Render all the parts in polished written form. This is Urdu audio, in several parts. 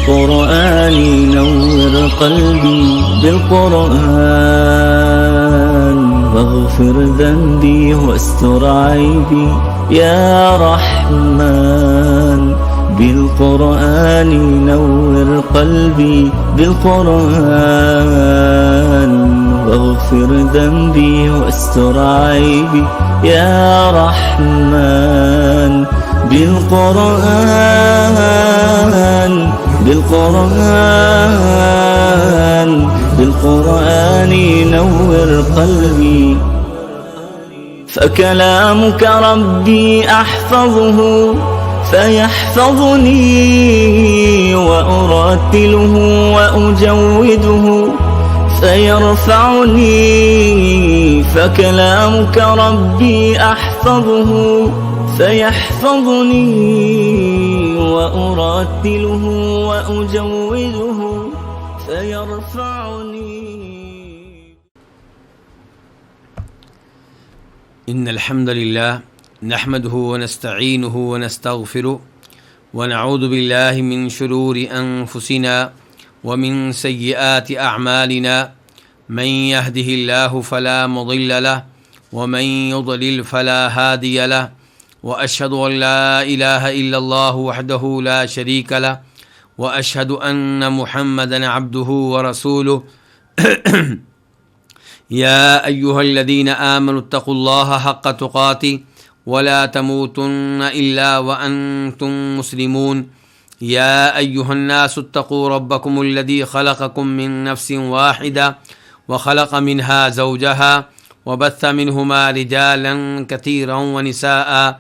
بالقرآن نور قلبي بالقرآن واغفر ذنبي واستر عيبي يا رحمن بالقرآن نور قلبي بالقرآن واغفر ذنبي واستر عيبي يا رحمن بالقرآن بالقرآن بالقرآن نور قلبي فكلامك ربي أحفظه فيحفظني وأرتله وأجوده فيرفعني فكلامك ربي أحفظه فيحفظني وأرتله وأجوده فيرفعني. إن الحمد لله نحمده ونستعينه ونستغفره ونعوذ بالله من شرور أنفسنا ومن سيئات أعمالنا من يهده الله فلا مضل له ومن يضلل فلا هادي له وأشهد أن لا إله إلا الله وحده لا شريك له وأشهد أن محمدا عبده ورسوله يا أيها الذين آمنوا اتقوا الله حق تقاته ولا تموتن إلا وأنتم مسلمون يا أيها الناس اتقوا ربكم الذي خلقكم من نفس واحدة وخلق منها زوجها وبث منهما رجالا كثيرا ونساء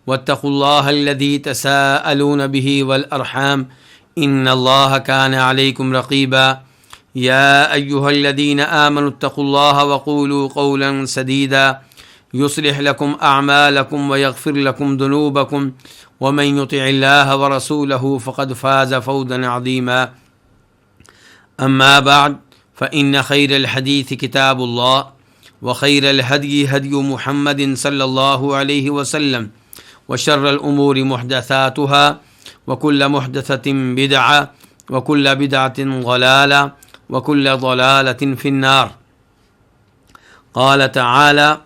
واتقوا الله الذي تساءلون به والأرحام إن الله كان عليكم رقيبا يا أيها الذين آمنوا اتقوا الله وقولوا قولا سديدا يصلح لكم أعمالكم ويغفر لكم ذنوبكم ومن يطع الله ورسوله فقد فاز فوزا عظيما أما بعد فإن خير الحديث كتاب الله وخير الهدي هدي محمد صلى الله عليه وسلم وشر الأمور محدثاتها وكل محدثة بدعة وكل بدعة ضلالة وكل ضلالة في النار. قال تعالى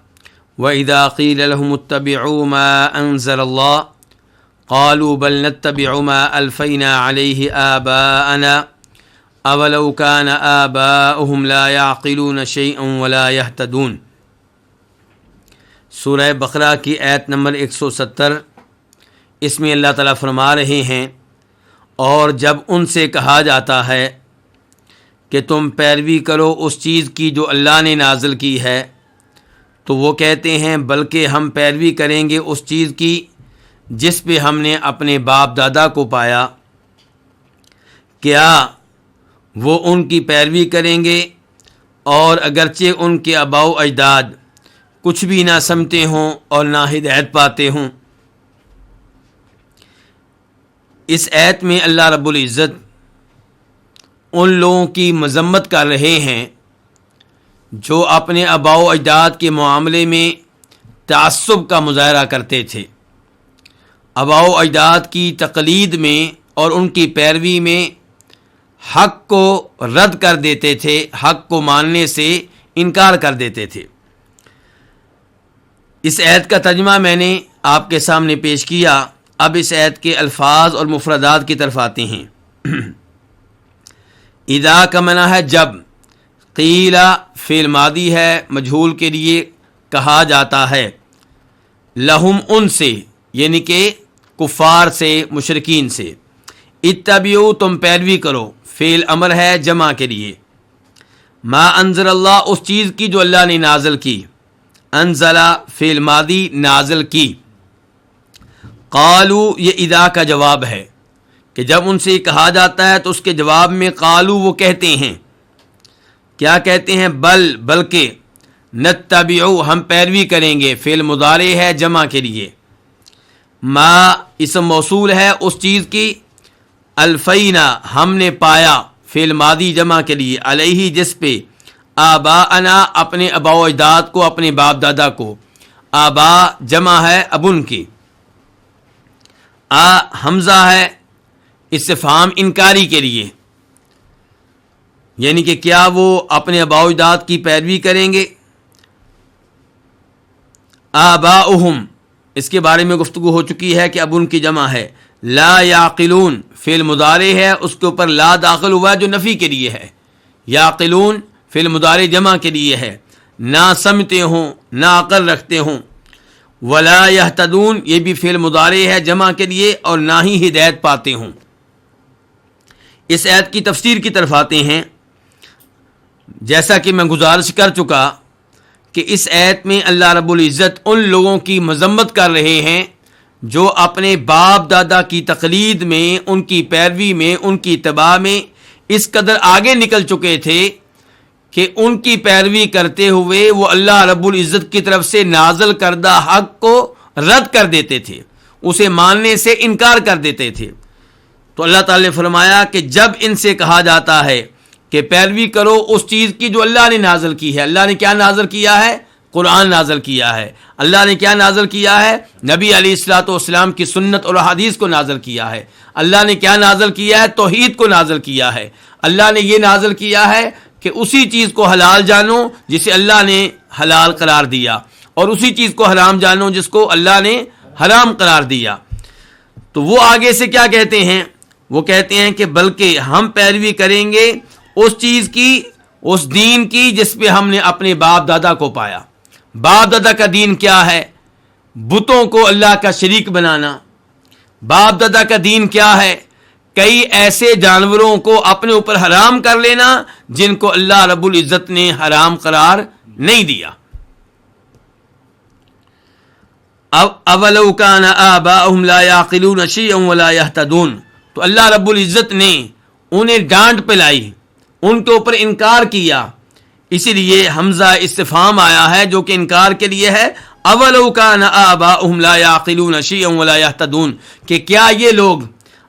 وإذا قيل لهم اتبعوا ما أنزل الله قالوا بل نتبع ما ألفينا عليه آباءنا أولو كان آباؤهم لا يعقلون شيئا ولا يهتدون. سورہ بقرہ کی آیت نمبر 170. اس میں اللہ تعالیٰ فرما رہے ہیں اور جب ان سے کہا جاتا ہے کہ تم پیروی کرو اس چیز کی جو اللہ نے نازل کی ہے تو وہ کہتے ہیں بلکہ ہم پیروی کریں گے اس چیز کی جس پہ ہم نے اپنے باپ دادا کو پایا. کیا وہ ان کی پیروی کریں گے اور اگرچہ ان کے آباء و اجداد کچھ بھی نہ سمجھتے ہوں اور نہ ہدایت پاتے ہوں. اس آیت میں اللہ رب العزت ان لوگوں کی مذمت کر رہے ہیں جو اپنے آباء و اجداد کے معاملے میں تعصب کا مظاہرہ کرتے تھے، آباء و اجداد کی تقلید میں اور ان کی پیروی میں حق کو رد کر دیتے تھے، حق کو ماننے سے انکار کر دیتے تھے. اس آیت کا ترجمہ میں نے آپ کے سامنے پیش کیا. اب اس آیت کے الفاظ اور مفردات کی طرف آتے ہیں. اذا کا معنی ہے جب، قیلا فعل ماضی ہے مجہول کے لیے کہا جاتا ہے، لہم ان سے یعنی کہ کفار سے، مشرکین سے، اتبعوا تم پیروی کرو فعل امر ہے جمع کے لیے، ما انزل اللہ اس چیز کی جو اللہ نے نازل کی، انزلہ فعل ماضی نازل کی. قالو یہ اذا کا جواب ہے کہ جب ان سے کہا جاتا ہے تو اس کے جواب میں قالو وہ کہتے ہیں، کیا کہتے ہیں؟ بلکہ نتبعو ہم پیروی کریں گے، فعل مضارع ہے جمع کے لیے، ما اسم موصول ہے اس چیز کی، الفینا ہم نے پایا فعل ماضی جمع کے لیے، علیہ جس پہ، آباءنا اپنے آباء و اجداد کو، اپنے باپ دادا کو، آبا جمع ہے ابن کی، حمزہ ہے استفہام انکاری کے لیے، یعنی کہ کیا وہ اپنے آباء و اجداد کی پیروی کریں گے؟ آباؤہم، اس کے بارے میں گفتگو ہو چکی ہے کہ اب ان کی جمع ہے. لا یعقلون فعل مضارع ہے، اس کے اوپر لا داخل ہوا ہے جو نفی کے لیے ہے. یعقلون فعل مضارع جمع کے لیے ہے، نہ سمجھتے ہوں، نہ عقل رکھتے ہوں. ولا یہتدون یہ بھی فعل مضارع ہے جمع کے لیے، اور نہ ہی ہدایت پاتے ہوں. اس آیت کی تفسیر کی طرف آتے ہیں. جیسا کہ میں گزارش کر چکا کہ اس آیت میں اللہ رب العزت ان لوگوں کی مذمت کر رہے ہیں جو اپنے باپ دادا کی تقلید میں، ان کی پیروی میں، ان کی اتباع میں اس قدر آگے نکل چکے تھے کہ ان کی پیروی کرتے ہوئے وہ اللہ رب العزت کی طرف سے نازل کردہ حق کو رد کر دیتے تھے، اسے ماننے سے انکار کر دیتے تھے. تو اللہ تعالی نے فرمایا کہ جب ان سے کہا جاتا ہے کہ پیروی کرو اس چیز کی جو اللہ نے نازل کی ہے. اللہ نے کیا نازل کیا ہے؟ قرآن نازل کیا ہے. اللہ نے کیا نازل کیا ہے؟ نبی علیہ الصلوۃ والسلام کی سنت اور احادیث کو نازل کیا ہے. اللہ نے کیا نازل کیا ہے؟ توحید کو نازل کیا ہے. اللہ نے یہ نازل کیا ہے کہ اسی چیز کو حلال جانو جسے اللہ نے حلال قرار دیا، اور اسی چیز کو حرام جانو جس کو اللہ نے حرام قرار دیا. تو وہ آگے سے کیا کہتے ہیں؟ وہ کہتے ہیں کہ بلکہ ہم پیروی کریں گے اس چیز کی، اس دین کی جس پہ ہم نے اپنے باپ دادا کو پایا. باپ دادا کا دین کیا ہے؟ بتوں کو اللہ کا شریک بنانا. باپ دادا کا دین کیا ہے؟ کئی ایسے جانوروں کو اپنے اوپر حرام کر لینا جن کو اللہ رب العزت نے حرام قرار نہیں دیا. اولو کان آباؤہم لا یعقلون شیئا ولا یہتدون. تو اللہ رب العزت نے انہیں ڈانٹ پلائی، ان کے اوپر انکار کیا، اسی لیے حمزہ استفہام آیا ہے جو کہ انکار کے لیے ہے. اولو کان آباؤہم لا یعقلون شیئا ولا یہتدون، کہ کیا یہ لوگ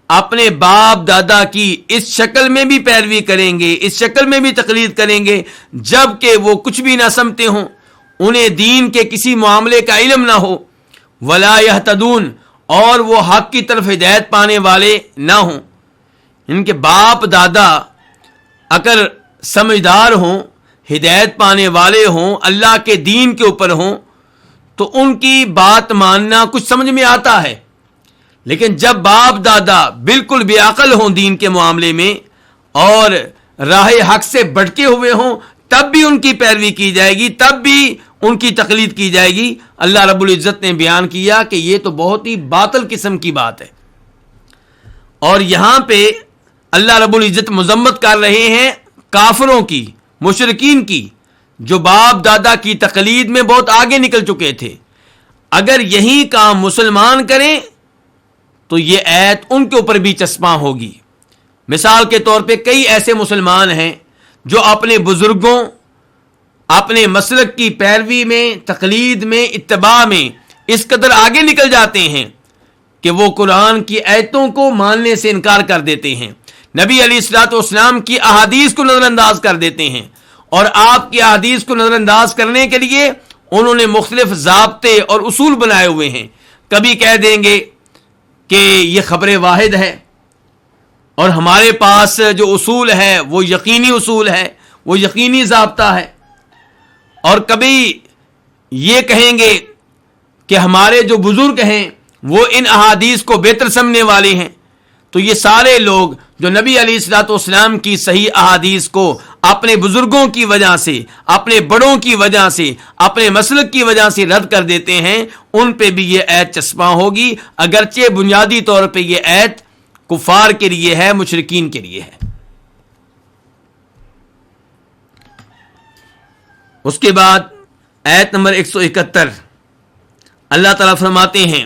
اپنے باپ دادا کی اس شکل میں بھی پیروی کریں گے، اس شکل میں بھی تقلید کریں گے جب کہ وہ کچھ بھی نہ سمجھتے ہوں، انہیں دین کے کسی معاملے کا علم نہ ہو. ولا یہتدون، اور وہ حق کی طرف ہدایت پانے والے نہ ہوں. ان کے باپ دادا اگر سمجھدار ہوں، ہدایت پانے والے ہوں، اللہ کے دین کے اوپر ہوں، تو ان کی بات ماننا کچھ سمجھ میں آتا ہے. لیکن جب باپ دادا بالکل بے عقل ہوں دین کے معاملے میں اور راہ حق سے بھٹکے ہوئے ہوں، تب بھی ان کی پیروی کی جائے گی، تب بھی ان کی تقلید کی جائے گی. اللہ رب العزت نے بیان کیا کہ یہ تو بہت ہی باطل قسم کی بات ہے. اور یہاں پہ اللہ رب العزت مذمت کر رہے ہیں کافروں کی، مشرکین کی، جو باپ دادا کی تقلید میں بہت آگے نکل چکے تھے. اگر یہی کام مسلمان کریں تو یہ آیت ان کے اوپر بھی چسپاں ہوگی. مثال کے طور پہ کئی ایسے مسلمان ہیں جو اپنے بزرگوں، اپنے مسلک کی پیروی میں، تقلید میں، اتباع میں اس قدر آگے نکل جاتے ہیں کہ وہ قرآن کی آیتوں کو ماننے سے انکار کر دیتے ہیں، نبی علیہ الصلوۃ والسلام کی احادیث کو نظر انداز کر دیتے ہیں. اور آپ کی احادیث کو نظر انداز کرنے کے لیے انہوں نے مختلف ضابطے اور اصول بنائے ہوئے ہیں. کبھی کہہ دیں گے کہ یہ خبر واحد ہے، اور ہمارے پاس جو اصول ہے وہ یقینی اصول ہے، وہ یقینی ضابطہ ہے. اور کبھی یہ کہیں گے کہ ہمارے جو بزرگ ہیں وہ ان احادیث کو بہتر سمجھنے والے ہیں. تو یہ سارے لوگ جو نبی علیہ الصلوۃ والسلام کی صحیح احادیث کو اپنے بزرگوں کی وجہ سے، اپنے بڑوں کی وجہ سے، اپنے مسلک کی وجہ سے رد کر دیتے ہیں، ان پہ بھی یہ آیت چسپاں ہوگی، اگرچہ بنیادی طور پہ یہ آیت کفار کے لیے ہے، مشرکین کے لیے ہے. اس کے بعد آیت نمبر 171 اللہ تعالیٰ فرماتے ہیں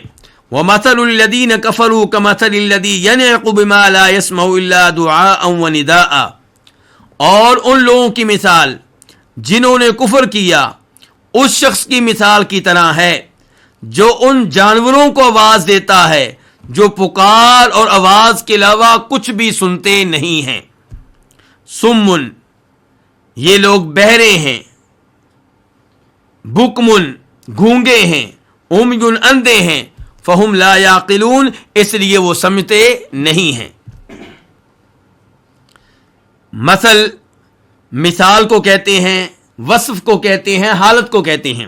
وَمَثَلُ الَّذِينَ كَفَرُوا كَمَثَلِ الَّذِي يَنْعِقُ بِمَا لَا يَسْمَعُ إِلَّا دُعَاءً وَنِدَاءً. اور ان لوگوں کی مثال جنہوں نے کفر کیا اس شخص کی مثال کی طرح ہے جو ان جانوروں کو آواز دیتا ہے جو پکار اور آواز کے علاوہ کچھ بھی سنتے نہیں ہیں. سمن، یہ لوگ بہرے ہیں، بکمن، گونگے ہیں، امیٌ، اندھے ہیں، فہم لا یعقلون، اس لیے وہ سمجھتے نہیں ہیں. مثل مثال کو کہتے ہیں، وصف کو کہتے ہیں، حالت کو کہتے ہیں.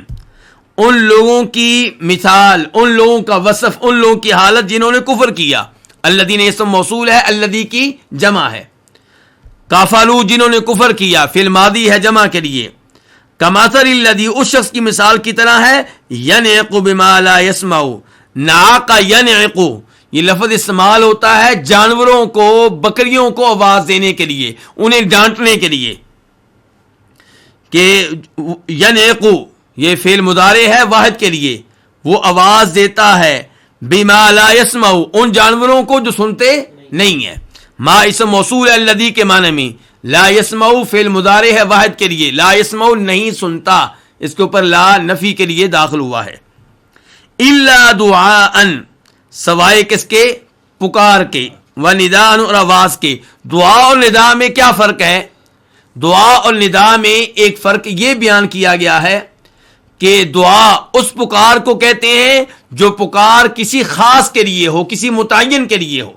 ان لوگوں کی مثال، ان لوگوں کا وصف، ان لوگوں کی حالت جنہوں نے کفر کیا. الذین اسم موصول ہے، الذی کی جمع ہے. کافروا جنہوں نے کفر کیا، فی الماضی ہے جمع کے لیے. کمثل الذی اس شخص کی مثال کی طرح ہے، ینعق بما لا یسمع. نعق ینعق یہ لفظ استعمال ہوتا ہے جانوروں کو، بکریوں کو آواز دینے کے لیے، انہیں ڈانٹنے کے لیے. کہ ینعق یہ فعل مضارع ہے واحد کے لیے، وہ آواز دیتا ہے. بما لا یسمع ان جانوروں کو جو سنتے نہیں ہیں. ما اسم موصول ہے الذی کے معنی میں، لا یسمع فعل مضارع ہے واحد کے لیے، لا یسمع نہیں سنتا، اس کے اوپر لا نفی کے لیے داخل ہوا ہے. الا دعاء سوائے کس کے؟ پکار کے. ونداء اور آواز کے. دعا اور ندا میں کیا فرق ہے؟ دعا اور ندا میں ایک فرق یہ بیان کیا گیا ہے کہ دعا اس پکار کو کہتے ہیں جو پکار کسی خاص کے لیے ہو، کسی متعین کے لیے ہو.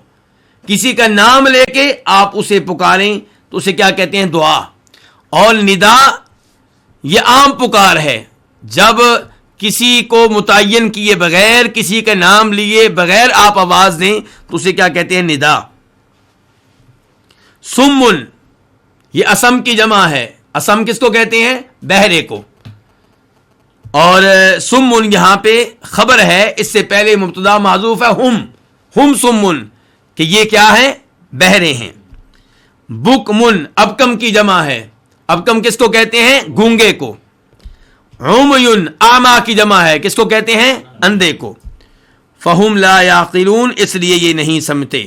کسی کا نام لے کے آپ اسے پکاریں تو اسے کیا کہتے ہیں؟ دعا. اور ندا یہ عام پکار ہے، جب کسی کو متعین کیے بغیر، کسی کا نام لیے بغیر آپ آواز دیں تو اسے کیا کہتے ہیں؟ ندا. سمن یہ اسم کی جمع ہے. اسم کس کو کہتے ہیں؟ بہرے کو. اور سمن یہاں پہ خبر ہے، اس سے پہلے مبتدا محذوف ہے ہم سمن کہ یہ کیا ہے؟ بہرے ہیں. بکمن ابکم کی جمع ہے. ابکم کس کو کہتے ہیں؟ گونگے کو. عمیٌ اعمیٰ کی جمع ہے، کس کو کہتے ہیں؟ اندھے کو. فہم لا یعقلون اس لیے یہ نہیں سمجھتے.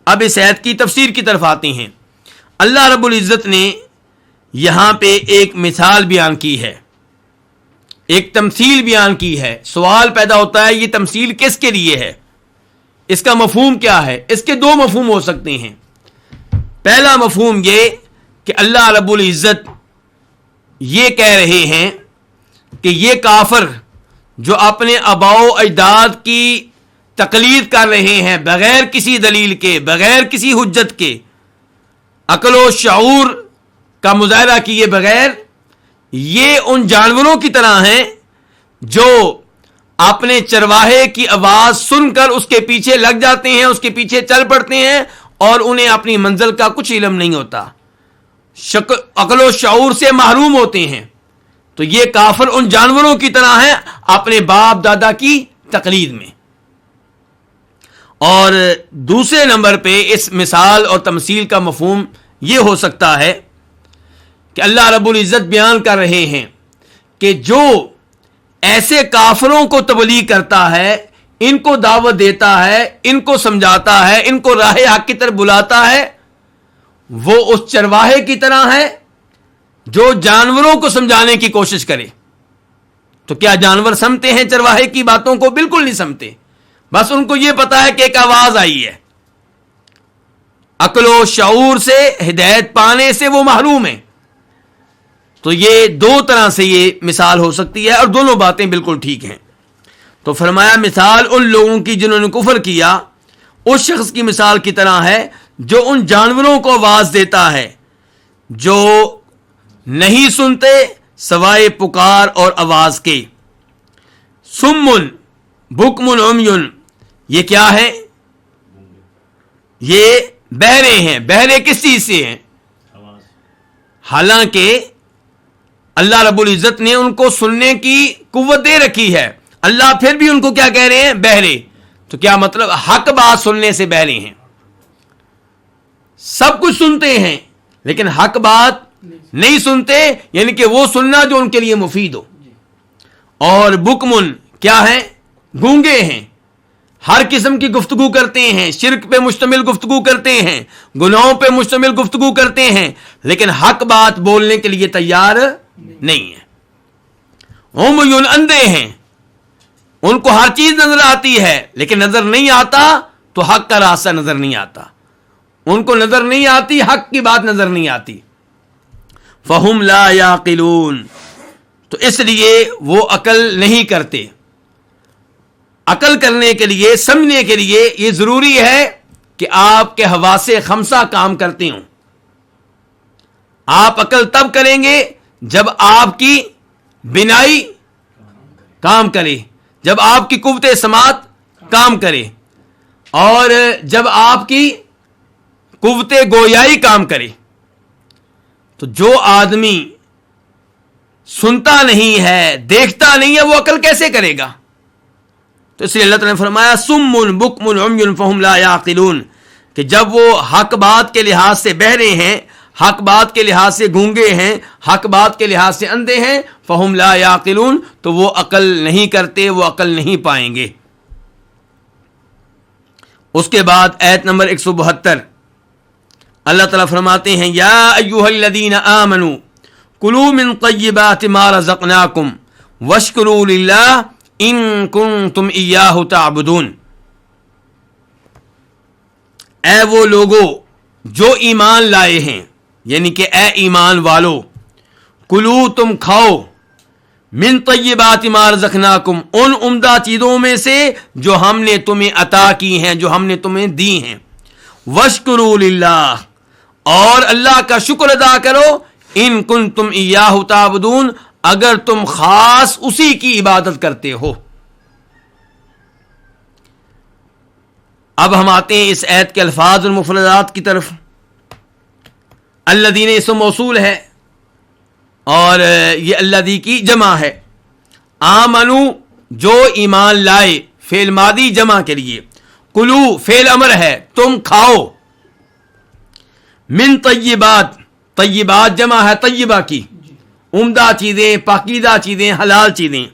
اب اس آیت کی تفسیر کی طرف آتے ہیں. اللہ رب العزت نے یہاں پہ ایک مثال بیان کی ہے، ایک تمثیل بیان کی ہے. سوال پیدا ہوتا ہے یہ تمثیل کس کے لیے ہے؟ اس کا مفہوم کیا ہے؟ اس کے دو مفہوم ہو سکتے ہیں. پہلا مفہوم یہ کہ اللہ رب العزت یہ کہہ رہے ہیں کہ یہ کافر جو اپنے آباء و اجداد کی تقلید کر رہے ہیں بغیر کسی دلیل کے، بغیر کسی حجت کے، عقل و شعور کا مظاہرہ کیے بغیر، یہ ان جانوروں کی طرح ہیں جو اپنے چرواہے کی آواز سن کر اس کے پیچھے لگ جاتے ہیں، اس کے پیچھے چل پڑتے ہیں اور انہیں اپنی منزل کا کچھ علم نہیں ہوتا، عقل و شعور سے محروم ہوتے ہیں. تو یہ کافر ان جانوروں کی طرح ہیں اپنے باپ دادا کی تقلید میں. اور دوسرے نمبر پہ اس مثال اور تمثیل کا مفہوم یہ ہو سکتا ہے کہ اللہ رب العزت بیان کر رہے ہیں کہ جو ایسے کافروں کو تبلیغ کرتا ہے، ان کو دعوت دیتا ہے، ان کو سمجھاتا ہے، ان کو راہ حق کی طرف بلاتا ہے، وہ اس چرواہے کی طرح ہے جو جانوروں کو سمجھانے کی کوشش کرے. تو کیا جانور سمجھتے ہیں چرواہے کی باتوں کو؟ بالکل نہیں سمجھتے. بس ان کو یہ پتا ہے کہ ایک آواز آئی ہے. عقل و شعور سے، ہدایت پانے سے وہ محروم ہیں. تو یہ دو طرح سے یہ مثال ہو سکتی ہے اور دونوں باتیں بالکل ٹھیک ہیں. تو فرمایا مثال ان لوگوں کی جنہوں نے کفر کیا اس شخص کی مثال کی طرح ہے جو ان جانوروں کو آواز دیتا ہے جو نہیں سنتے سوائے پکار اور آواز کے. سمن بکمن عمیٌ یہ کیا ہے؟ یہ بہرے ہیں. بہرے کس چیز سے ہیں؟ حالانکہ اللہ رب العزت نے ان کو سننے کی قوت دے رکھی ہے، اللہ پھر بھی ان کو کیا کہہ رہے ہیں؟ بہرے. تو کیا مطلب؟ حق بات سننے سے بہرے ہیں. سب کچھ سنتے ہیں لیکن حق بات نہیں سنتے، یعنی کہ وہ سننا جو ان کے لیے مفید ہو. اور بکمن کیا ہے؟ گونگے ہیں. ہر قسم کی گفتگو کرتے ہیں، شرک پہ مشتمل گفتگو کرتے ہیں، گناہوں پہ مشتمل گفتگو کرتے ہیں، لیکن حق بات بولنے کے لیے تیار نہیں ہے. عمیٌ اندھے ہیں. ان کو ہر چیز نظر آتی ہے لیکن نظر نہیں آتا تو حق کا راستہ نظر نہیں آتا. ان کو نظر نہیں آتی، حق کی بات نظر نہیں آتی. فہم لا یعقلون تو اس لیے وہ عقل نہیں کرتے. عقل کرنے کے لیے، سمجھنے کے لیے یہ ضروری ہے کہ آپ کے حواس خمسہ کام کرتے ہوں. آپ عقل تب کریں گے جب آپ کی بینائی کام کرے، جب آپ کی قوت سماعت کام کرے، اور جب آپ کی قوت گویائی کام کرے۔ تو جو آدمی سنتا نہیں ہے، دیکھتا نہیں ہے، وہ عقل کیسے کرے گا؟ تو اس لیے اللہ تعالیٰ نے فرمایا سم بکم عمی فہم لا یعقلون، کہ جب وہ حق بات کے لحاظ سے بہرے ہیں، حق بات کے لحاظ سے گونگے ہیں، حق بات کے لحاظ سے اندھے ہیں، فہم لا یعقلون، تو وہ عقل نہیں کرتے، وہ عقل نہیں پائیں گے۔ اس کے بعد آیت نمبر 172 اللہ تعالیٰ فرماتے ہیں یا ایھا الذین آمنوا کلوا من طیبات ما رزقناکم واشکروا للہ ان کنتم ایاہ تعبدون۔ اے وہ لوگو جو ایمان لائے ہیں، یعنی کہ اے ایمان والو، کلو تم کھاؤ، من طیبات ما رزقناکم ان عمدہ چیزوں میں سے جو ہم نے تمہیں عطا کی ہیں، جو ہم نے تمہیں دی ہیں، واشکروا للہ اور اللہ کا شکر ادا کرو، ان کنتم ایاہ تعبدون اگر تم خاص اسی کی عبادت کرتے ہو۔ اب ہم آتے ہیں اس آیت کے الفاظ اور مفردات کی طرف۔ الذین اسم موصول ہے اور یہ الذی کی جمع ہے، آمنو جو ایمان لائے فعل ماضی جمع کے لیے، کلو فعل امر ہے تم کھاؤ، من طیبات طیبات جمع ہے طیبہ کی، عمدہ چیزیں، پاکیزہ چیزیں، حلال چیزیں۔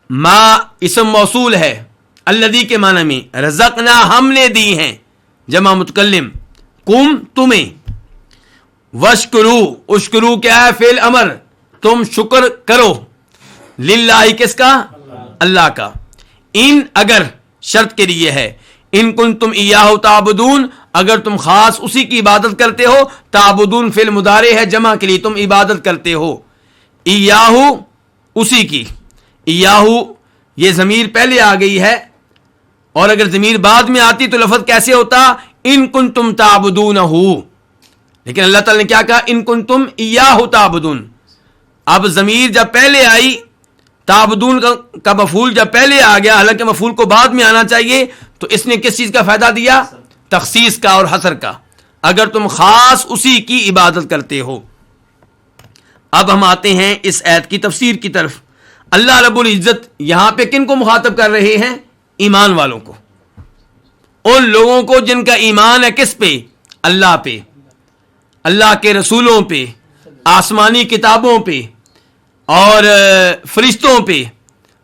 ما اسم موصول ہے الذی کے معنی میں، رزقنا ہم نے دی ہیں جمع متکلم، کم تمہیں، وشکرو اشکرو کیا ہے فعل امر، تم شکر کرو، للہ کس کا؟ اللہ کا، ان اگر شرط کے لیے ہے، ان کنتم ایاہ تعبدون اگر تم خاص اسی کی عبادت کرتے ہو، تعبدون فعل مضارع ہے جمع کے لیے، تم عبادت کرتے ہو، ایاہ اسی کی، ایاہ یہ ضمیر پہلے آ گئی ہے، اور اگر ضمیر بعد میں آتی تو لفظ کیسے ہوتا؟ ان کنتم تعبدونہ، لیکن اللہ تعالی نے کیا کہا؟ ان کنتم ایاہ تعبدون۔ اب ضمیر جب پہلے آئی، تعبدون کا مفعول جب پہلے آ گیا، حالانکہ مفعول کو بعد میں آنا چاہیے، تو اس نے کس چیز کا فائدہ دیا؟ تخصیص کا اور حصر کا، اگر تم خاص اسی کی عبادت کرتے ہو۔ اب ہم آتے ہیں اس آیت کی تفسیر کی طرف۔ اللہ رب العزت یہاں پہ کن کو مخاطب کر رہے ہیں؟ ایمان والوں کو، ان لوگوں کو جن کا ایمان ہے کس پہ؟ اللہ پہ، اللہ کے رسولوں پہ، آسمانی کتابوں پہ اور فرشتوں پہ،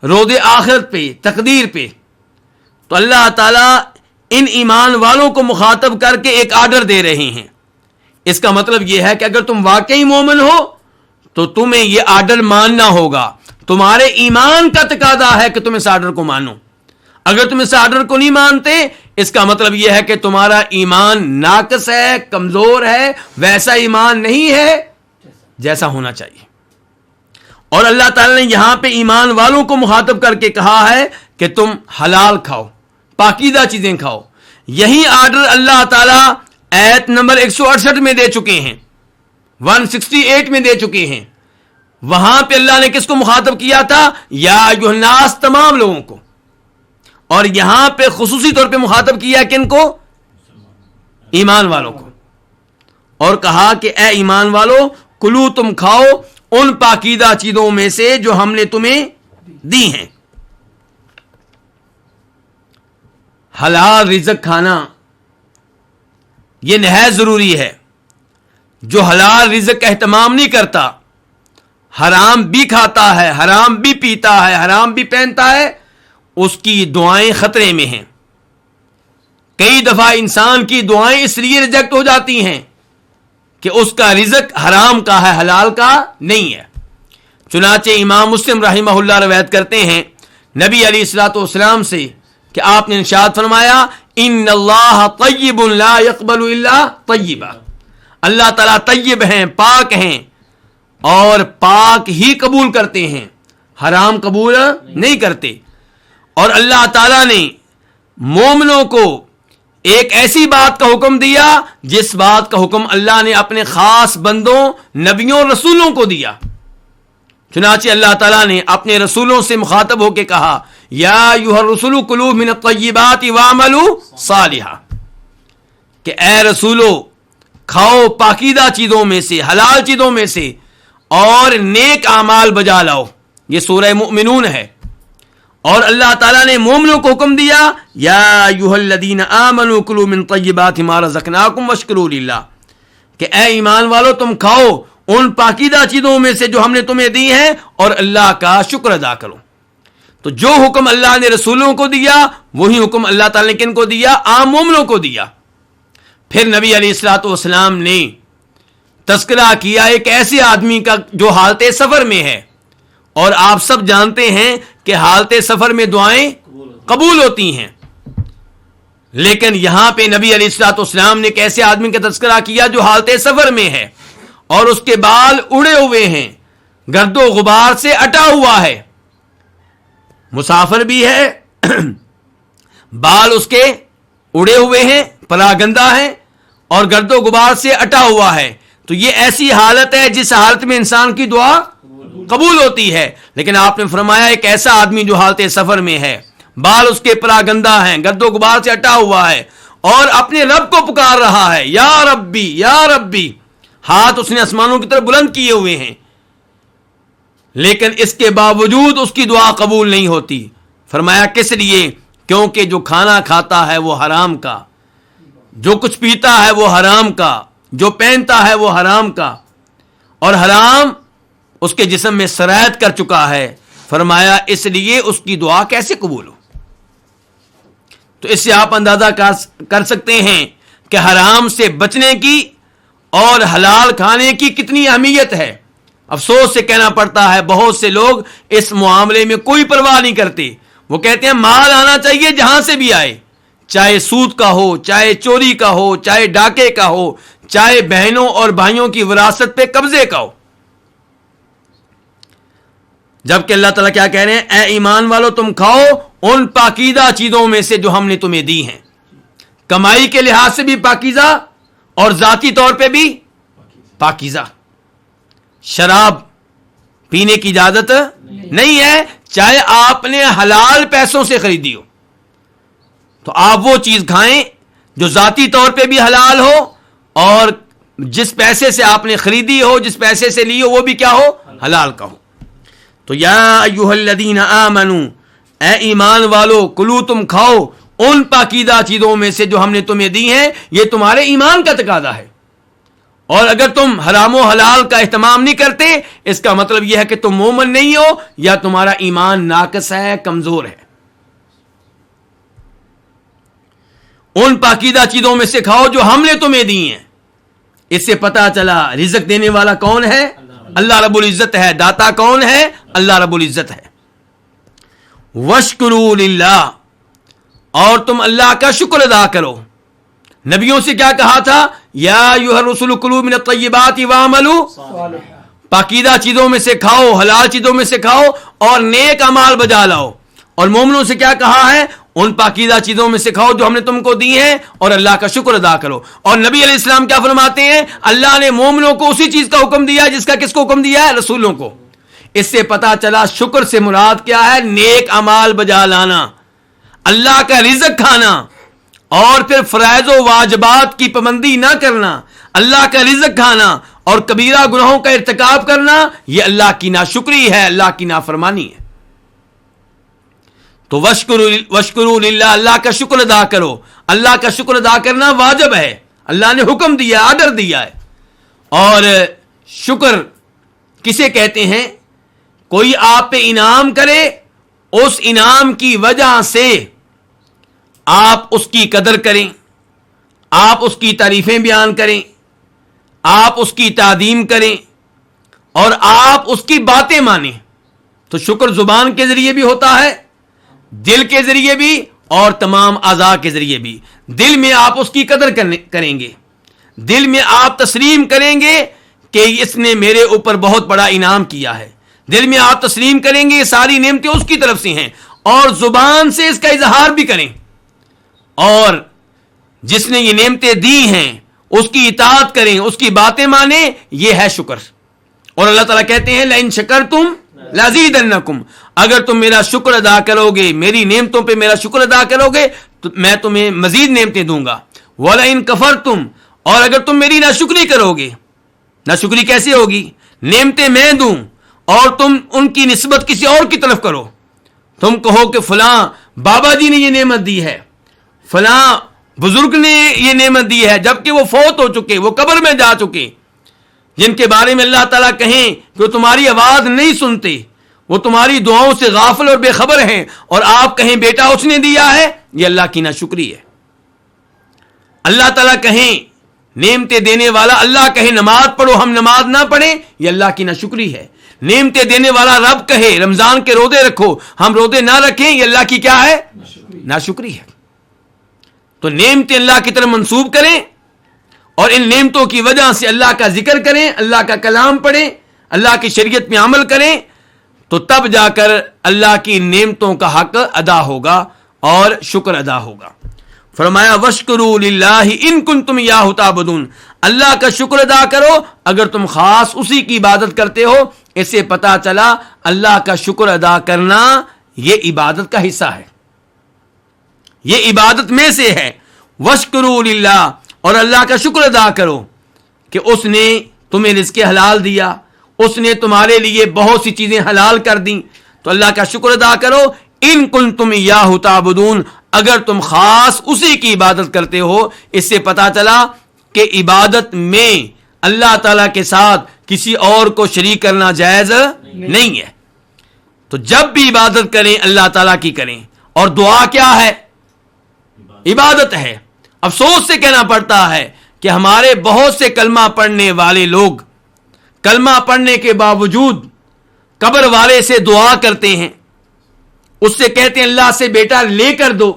روز آخرت پہ، تقدیر پہ۔ تو اللہ تعالیٰ ان ایمان والوں کو مخاطب کر کے ایک آرڈر دے رہے ہیں۔ اس کا مطلب یہ ہے کہ اگر تم واقعی مومن ہو تو تمہیں یہ آرڈر ماننا ہوگا، تمہارے ایمان کا تقاضا ہے کہ تم اس آرڈر کو مانو۔ اگر تم اس آرڈر کو نہیں مانتے، اس کا مطلب یہ ہے کہ تمہارا ایمان ناقص ہے، کمزور ہے، ویسا ایمان نہیں ہے جیسا ہونا چاہیے۔ اور اللہ تعالی نے یہاں پہ ایمان والوں کو مخاطب کر کے کہا ہے کہ تم حلال کھاؤ، پاکیزہ چیزیں کھاؤ۔ یہی آرڈر اللہ تعالیٰ آیت نمبر 168 میں دے چکے ہیں، 168 میں دے چکے ہیں۔ وہاں پہ اللہ نے کس کو مخاطب کیا تھا؟ یا ایھا الناس، تمام لوگوں کو، اور یہاں پہ خصوصی طور پہ مخاطب کیا کن کو؟ ایمان والوں کو، اور کہا کہ اے ایمان والو، کلو تم کھاؤ ان پاکیزہ چیزوں میں سے جو ہم نے تمہیں دی ہیں۔ حلال رزق کھانا یہ نہایت ضروری ہے۔ جو حلال رزق کا اہتمام نہیں کرتا، حرام بھی کھاتا ہے، حرام بھی پیتا ہے، حرام بھی پہنتا ہے، اس کی دعائیں خطرے میں ہیں۔ کئی دفعہ انسان کی دعائیں اس لیے ریجیکٹ ہو جاتی ہیں کہ اس کا رزق حرام کا ہے، حلال کا نہیں ہے۔ چنانچہ امام مسلم رحمہ اللہ روایت کرتے ہیں نبی علیہ الصلوۃ والسلام سے کہ آپ نے ارشاد فرمایا ان اللہ طیب لا یقبل الا طیبا، اللہ تعالیٰ طیب ہیں، پاک ہیں، اور پاک ہی قبول کرتے ہیں، حرام قبول نہیں کرتے۔ اور اللہ تعالیٰ نے مومنوں کو ایک ایسی بات کا حکم دیا جس بات کا حکم اللہ نے اپنے خاص بندوں نبیوں اور رسولوں کو دیا. چنانچہ اللہ تعالیٰ نے اپنے رسولوں سے مخاطب ہو کے کہا یا ایھا الرسل کلوا من الطیبات واعملوا صالحا، کہ اے رسولو کھاؤ پاکیزہ چیزوں میں سے، حلال چیزوں میں سے، اور نیک اعمال بجا لاؤ. یہ سورہ مؤمنون ہے. اور اللہ تعالیٰ نے مومنوں کو حکم دیا یا ایھا الذین آمنوا کلوا من طیبات ما رزقناکم واشکروا للہ، کہ اے ایمان والو تم کھاؤ ان پاکیزہ چیزوں میں سے جو ہم نے تمہیں دی ہیں اور اللہ کا شکر ادا کرو. تو جو حکم اللہ نے رسولوں کو دیا وہی حکم اللہ تعالیٰ نے کن کو دیا؟ عام مومنوں کو دیا. پھر نبی علیہ الصلوۃ والسلام نے تذکرہ کیا ایک ایسے آدمی کا جو حالت سفر میں ہے، اور آپ سب جانتے ہیں کہ حالت سفر میں دعائیں قبول ہوتی ہیں. لیکن یہاں پہ نبی علیہ الصلوۃ والسلام نے ایک ایسے آدمی کا تذکرہ کیا جو حالت سفر میں ہے اور اس کے بال اڑے ہوئے ہیں، گرد و غبار سے اٹا ہوا ہے. مسافر بھی ہے، بال اس کے اڑے ہوئے ہیں، پراگندہ ہیں، اور گرد و غبار سے اٹا ہوا ہے. تو یہ ایسی حالت ہے جس حالت میں انسان کی دعا قبول ہوتی ہے. لیکن آپ نے فرمایا ایک ایسا آدمی جو حالت سفر میں ہے، بال اس کے پراگندہ ہیں، گرد و غبار سے اٹا ہوا ہے، اور اپنے رب کو پکار رہا ہے یا ربی یا ربی، ہاتھ اس نے آسمانوں کی طرف بلند کیے ہوئے ہیں، لیکن اس کے باوجود اس کی دعا قبول نہیں ہوتی. فرمایا کس لیے؟ کیونکہ جو کھانا کھاتا ہے وہ حرام کا، جو کچھ پیتا ہے وہ حرام کا، جو پہنتا ہے وہ حرام کا، اور حرام اس کے جسم میں سرایت کر چکا ہے. فرمایا اس لیے اس کی دعا کیسے قبول ہو؟ تو اس سے آپ اندازہ کر سکتے ہیں کہ حرام سے بچنے کی اور حلال کھانے کی کتنی اہمیت ہے. افسوس سے کہنا پڑتا ہے بہت سے لوگ اس معاملے میں کوئی پرواہ نہیں کرتے. وہ کہتے ہیں مال آنا چاہیے جہاں سے بھی آئے، چاہے سود کا ہو، چاہے چوری کا ہو، چاہے ڈاکے کا ہو، چاہے بہنوں اور بھائیوں کی وراثت پہ قبضے کا ہو. جبکہ اللہ تعالیٰ کیا کہہ رہے ہیں؟ اے ایمان والو تم کھاؤ ان پاکیزہ چیزوں میں سے جو ہم نے تمہیں دی ہیں، کمائی کے لحاظ سے بھی پاکیزہ اور ذاتی طور پہ بھی پاکیزہ. شراب پینے کی اجازت نہیں ہے، چاہے آپ نے حلال پیسوں سے خریدی ہو، تو آپ وہ چیز کھائیں جو ذاتی طور پہ بھی حلال ہو، اور جس پیسے سے آپ نے خریدی ہو، جس پیسے سے لی ہو، وہ بھی کیا ہو؟ حلال کا ہو. تو یا ایھا الذین آمنوا، اے ایمان والو، کلو تم کھاؤ ان پاکیزہ چیزوں میں سے جو ہم نے تمہیں دی ہیں. یہ تمہارے ایمان کا تقاضا ہے، اور اگر تم حرام و حلال کا اہتمام نہیں کرتے اس کا مطلب یہ ہے کہ تم مومن نہیں ہو یا تمہارا ایمان ناقص ہے، کمزور ہے. ان پاکیزہ چیزوں میں سے کھاؤ جو ہم نے تمہیں دی ہیں. اس سے پتا چلا رزق دینے والا کون ہے؟ اللہ رب العزت ہے. داتا کون ہے؟ اللہ رب العزت ہے. واشکروا للہ، اور تم اللہ کا شکر ادا کرو. نبیوں سے کیا کہا تھا؟ یا ایھا الرسل کلوا من الطیبات واعملوا صالحا، پاکیزہ چیزوں میں سے کھاؤ، حلال چیزوں میں سے کھاؤ اور نیک اعمال بجا لاؤ. اور مومنوں سے کیا کہا ہے؟ ان پاکیزہ چیزوں میں سے کھاؤ جو ہم نے تم کو دی ہیں اور اللہ کا شکر ادا کرو. اور نبی علیہ السلام کیا فرماتے ہیں؟ اللہ نے مومنوں کو اسی چیز کا حکم دیا جس کا کس کو حکم دیا ہے؟ رسولوں کو. اس سے پتا چلا شکر سے مراد کیا ہے؟ نیک اعمال بجا لانا، اللہ کا رزق کھانا، اور پھر فرائض و واجبات کی پابندی نہ کرنا، اللہ کا رزق کھانا اور کبیرہ گناہوں کا ارتکاب کرنا، یہ اللہ کی ناشکری ہے، اللہ کی نافرمانی ہے. تو وشکروا للہ، اللہ کا شکر ادا کرو. اللہ کا شکر ادا کرنا واجب ہے، اللہ نے حکم دیا، آرڈر دیا ہے. اور شکر کسے کہتے ہیں؟ کوئی آپ پہ انعام کرے، اس انعام کی وجہ سے آپ اس کی قدر کریں، آپ اس کی تعریفیں بیان کریں، آپ اس کی تعظیم کریں، اور آپ اس کی باتیں مانیں. تو شکر زبان کے ذریعے بھی ہوتا ہے، دل کے ذریعے بھی، اور تمام اعضاء کے ذریعے بھی. دل میں آپ اس کی قدر کریں گے، دل میں آپ تسلیم کریں گے کہ اس نے میرے اوپر بہت بڑا انعام کیا ہے. دل میں آپ تسلیم کریں گے یہ ساری نعمتیں اس کی طرف سے ہیں، اور زبان سے اس کا اظہار بھی کریں. اور جس نے یہ نعمتیں دی ہیں اس کی اطاعت کریں، اس کی باتیں مانیں، یہ ہے شکر. اور اللہ تعالیٰ کہتے ہیں لئن شکرتم لازیدنکم، اگر تم میرا شکر ادا کرو گے، میری نعمتوں پہ میرا شکر ادا کرو گے تو میں تمہیں مزید نعمتیں دوں گا. ولئن کفرتم، اور اگر تم میری ناشکری کرو گے. ناشکری کیسے ہوگی؟ نعمتیں میں دوں اور تم ان کی نسبت کسی اور کی طرف کرو. تم کہو کہ فلاں بابا جی نے یہ نعمت دی ہے، فلاں بزرگ نے یہ نعمت دی ہے، جبکہ وہ فوت ہو چکے، وہ قبر میں جا چکے، جن کے بارے میں اللہ تعالیٰ کہیں کہ وہ تمہاری آواز نہیں سنتے، وہ تمہاری دعاؤں سے غافل اور بے خبر ہیں، اور آپ کہیں بیٹا اس نے دیا ہے. یہ اللہ کی ناشکری ہے. اللہ تعالیٰ کہیں نعمتیں دینے والا، اللہ کہے نماز پڑھو ہم نماز نہ پڑھیں، یہ اللہ کی ناشکری ہے. نعمتیں دینے والا رب کہے رمضان کے روزے رکھو ہم روزے نہ رکھیں، یہ اللہ کی کیا ہے؟ ناشکری ہے. تو نعمتیں اللہ کی طرف منسوب کریں اور ان نعمتوں کی وجہ سے اللہ کا ذکر کریں، اللہ کا کلام پڑھیں، اللہ کی شریعت میں عمل کریں، تو تب جا کر اللہ کی نعمتوں کا حق ادا ہوگا اور شکر ادا ہوگا. فرمایا وشکروا للہ ان کنتم ایاہ تعبدون، اللہ کا شکر ادا کرو اگر تم خاص اسی کی عبادت کرتے ہو. اس سے پتا چلا اللہ کا شکر ادا کرنا یہ عبادت کا حصہ ہے، یہ عبادت میں سے ہے. وشکروا للہ، اور اللہ کا شکر ادا کرو کہ اس نے تمہیں رزق حلال دیا، اس نے تمہارے لیے بہت سی چیزیں حلال کر دیں، تو اللہ کا شکر ادا کرو. ان کنتم ایاہ تعبدون، اگر تم خاص اسی کی عبادت کرتے ہو. اس سے پتا چلا کہ عبادت میں اللہ تعالیٰ کے ساتھ کسی اور کو شریک کرنا جائز نہیں ہے. تو جب بھی عبادت کریں اللہ تعالیٰ کی کریں. اور دعا کیا ہے؟ عبادت ہے. افسوس سے کہنا پڑتا ہے کہ ہمارے بہت سے کلمہ پڑھنے والے لوگ کلمہ پڑھنے کے باوجود قبر والے سے دعا کرتے ہیں، اس سے کہتے ہیں اللہ سے بیٹا لے کر دو،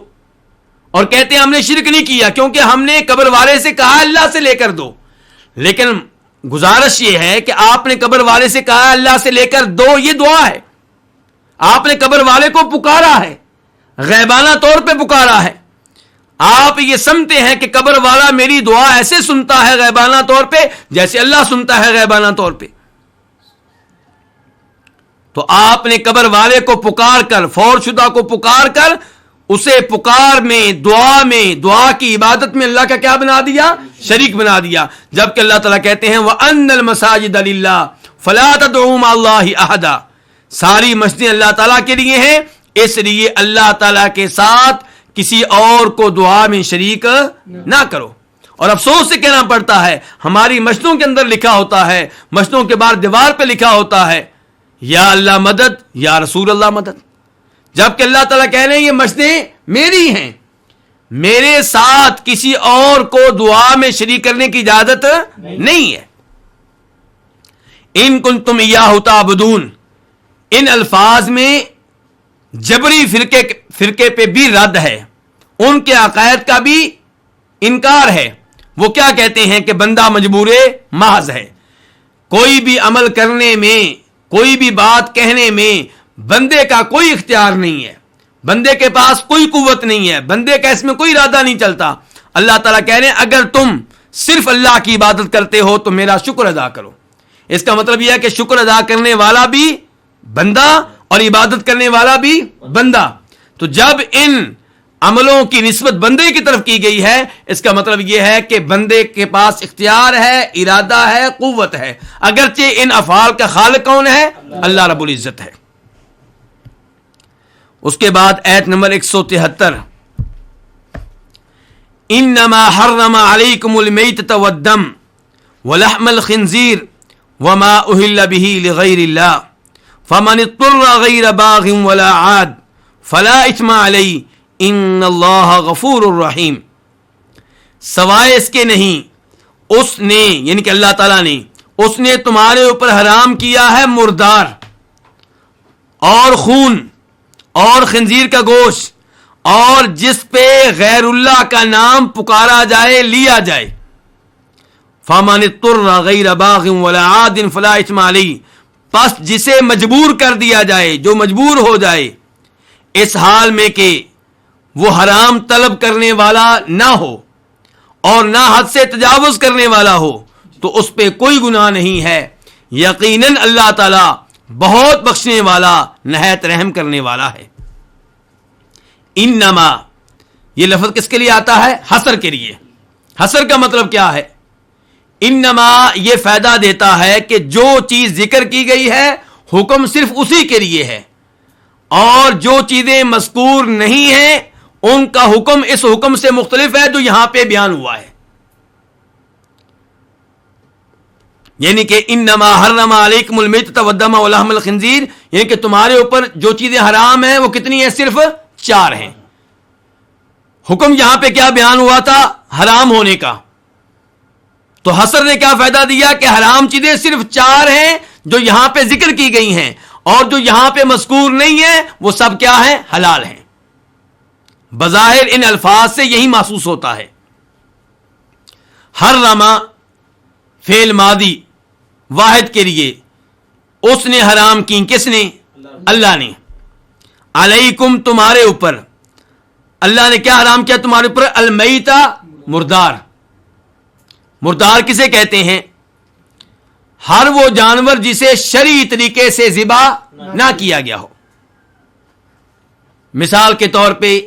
اور کہتے ہیں ہم نے شرک نہیں کیا کیونکہ ہم نے قبر والے سے کہا اللہ سے لے کر دو. لیکن گزارش یہ ہے کہ آپ نے قبر والے سے کہا اللہ سے لے کر دو، یہ دعا ہے. آپ نے قبر والے کو پکارا ہے، غیبانہ طور پہ پکارا ہے. آپ یہ سمجھتے ہیں کہ قبر والا میری دعا ایسے سنتا ہے غیبانہ طور پہ جیسے اللہ سنتا ہے غیبانہ طور پہ. تو آپ نے قبر والے کو پکار کر، فوت شدہ کو پکار کر، اسے پکار میں دعا کی عبادت میں اللہ کا کیا بنا دیا؟ شریک بنا دیا. جبکہ اللہ تعالیٰ کہتے ہیں وَأَنَّ الْمَسَاجِدَ لِلَّهِ فَلَا تَدْعُوا مَعَ اللَّهِ أَحَدًا، ساری مسجدیں اللہ تعالیٰ کے لیے ہیں، اس لیے اللہ تعالیٰ کے ساتھ کسی اور کو دعا میں شریک نہ کرو. اور افسوس سے کہنا پڑتا ہے ہماری مسجدوں کے اندر لکھا ہوتا ہے، مسجدوں کے باہر دیوار پہ لکھا ہوتا ہے یا اللہ مدد یا رسول اللہ مدد، جبکہ اللہ تعالیٰ کہہ رہے ہیں یہ مسجدیں میری ہیں، میرے ساتھ کسی اور کو دعا میں شریک کرنے کی اجازت نہیں ہے. ان کنتم ایاہ تعبدون، ان الفاظ میں جبری فرقے پہ بھی رد ہے، ان کے عقائد کا بھی انکار ہے. وہ کیا کہتے ہیں کہ بندہ مجبور محض ہے، کوئی بھی عمل کرنے میں، کوئی بھی بات کہنے میں بندے کا کوئی اختیار نہیں ہے، بندے کے پاس کوئی قوت نہیں ہے، بندے کا اس میں کوئی ارادہ نہیں چلتا. اللہ تعالیٰ کہہ رہے ہیں اگر تم صرف اللہ کی عبادت کرتے ہو تو میرا شکر ادا کرو. اس کا مطلب یہ ہے کہ شکر ادا کرنے والا بھی بندہ اور عبادت کرنے والا بھی بندہ. تو جب ان عملوں کی نسبت بندے کی طرف کی گئی ہے، اس کا مطلب یہ ہے کہ بندے کے پاس اختیار ہے، ارادہ ہے، قوت ہے، اگرچہ ان افعال کا خالق کون ہے؟ اللہ رب العزت ہے. اس کے بعد آیت نمبر 173 انما حرم علیکم المیتۃ والدم ولحم الخنزیر وما اہل به لغیر اللہ فمن اضطر غیر باغ ولا عاد فلا اثم علیہ ان اللہ غفور الرحیم. سوائے اس کے نہیں اس نے، یعنی کہ اللہ تعالیٰ نے، اس نے تمہارے اوپر حرام کیا ہے مردار اور خون اور خنزیر کا گوشت اور جس پہ غیر اللہ کا نام پکارا جائے، لیا جائے. فمن اضطر غیر باغ ولا عاد فلا اثم علیہ، پس جسے مجبور کر دیا جائے، جو مجبور ہو جائے اس حال میں کہ وہ حرام طلب کرنے والا نہ ہو، اور نہ حد سے تجاوز کرنے والا ہو تو اس پہ کوئی گناہ نہیں ہے. یقیناً اللہ تعالی بہت بخشنے والا نہایت رحم کرنے والا ہے. انما یہ لفظ کس کے لیے آتا ہے؟ حصر کے لیے. حصر کا مطلب کیا ہے؟ انما یہ فائدہ دیتا ہے کہ جو چیز ذکر کی گئی ہے حکم صرف اسی کے لیے ہے، اور جو چیزیں مذکور نہیں ہیں ان کا حکم اس حکم سے مختلف ہے جو یہاں پہ بیان ہوا ہے. یعنی کہ انما حرم علیکم المیتۃ والدم ولحم الخنزیر، یعنی کہ تمہارے اوپر جو چیزیں حرام ہیں وہ کتنی ہیں؟ صرف 4 ہیں. حکم یہاں پہ کیا بیان ہوا تھا؟ حرام ہونے کا. تو حصر نے کیا فائدہ دیا کہ حرام چیزیں صرف 4 ہیں جو یہاں پہ ذکر کی گئی ہیں، اور جو یہاں پہ مذکور نہیں ہیں وہ سب کیا ہیں؟ حلال ہیں. بظاہر ان الفاظ سے یہی محسوس ہوتا ہے. حرم فعل ماضی واحد کے لیے، اس نے حرام کی، کس نے؟ اللہ نے. علیکم تمہارے اوپر، اللہ نے کیا حرام کیا تمہارے اوپر؟ المیتہ مردار. مردار کسے کہتے ہیں؟ ہر وہ جانور جسے شرعی طریقے سے ذبح نہ کیا گیا ہو. مثال کے طور پہ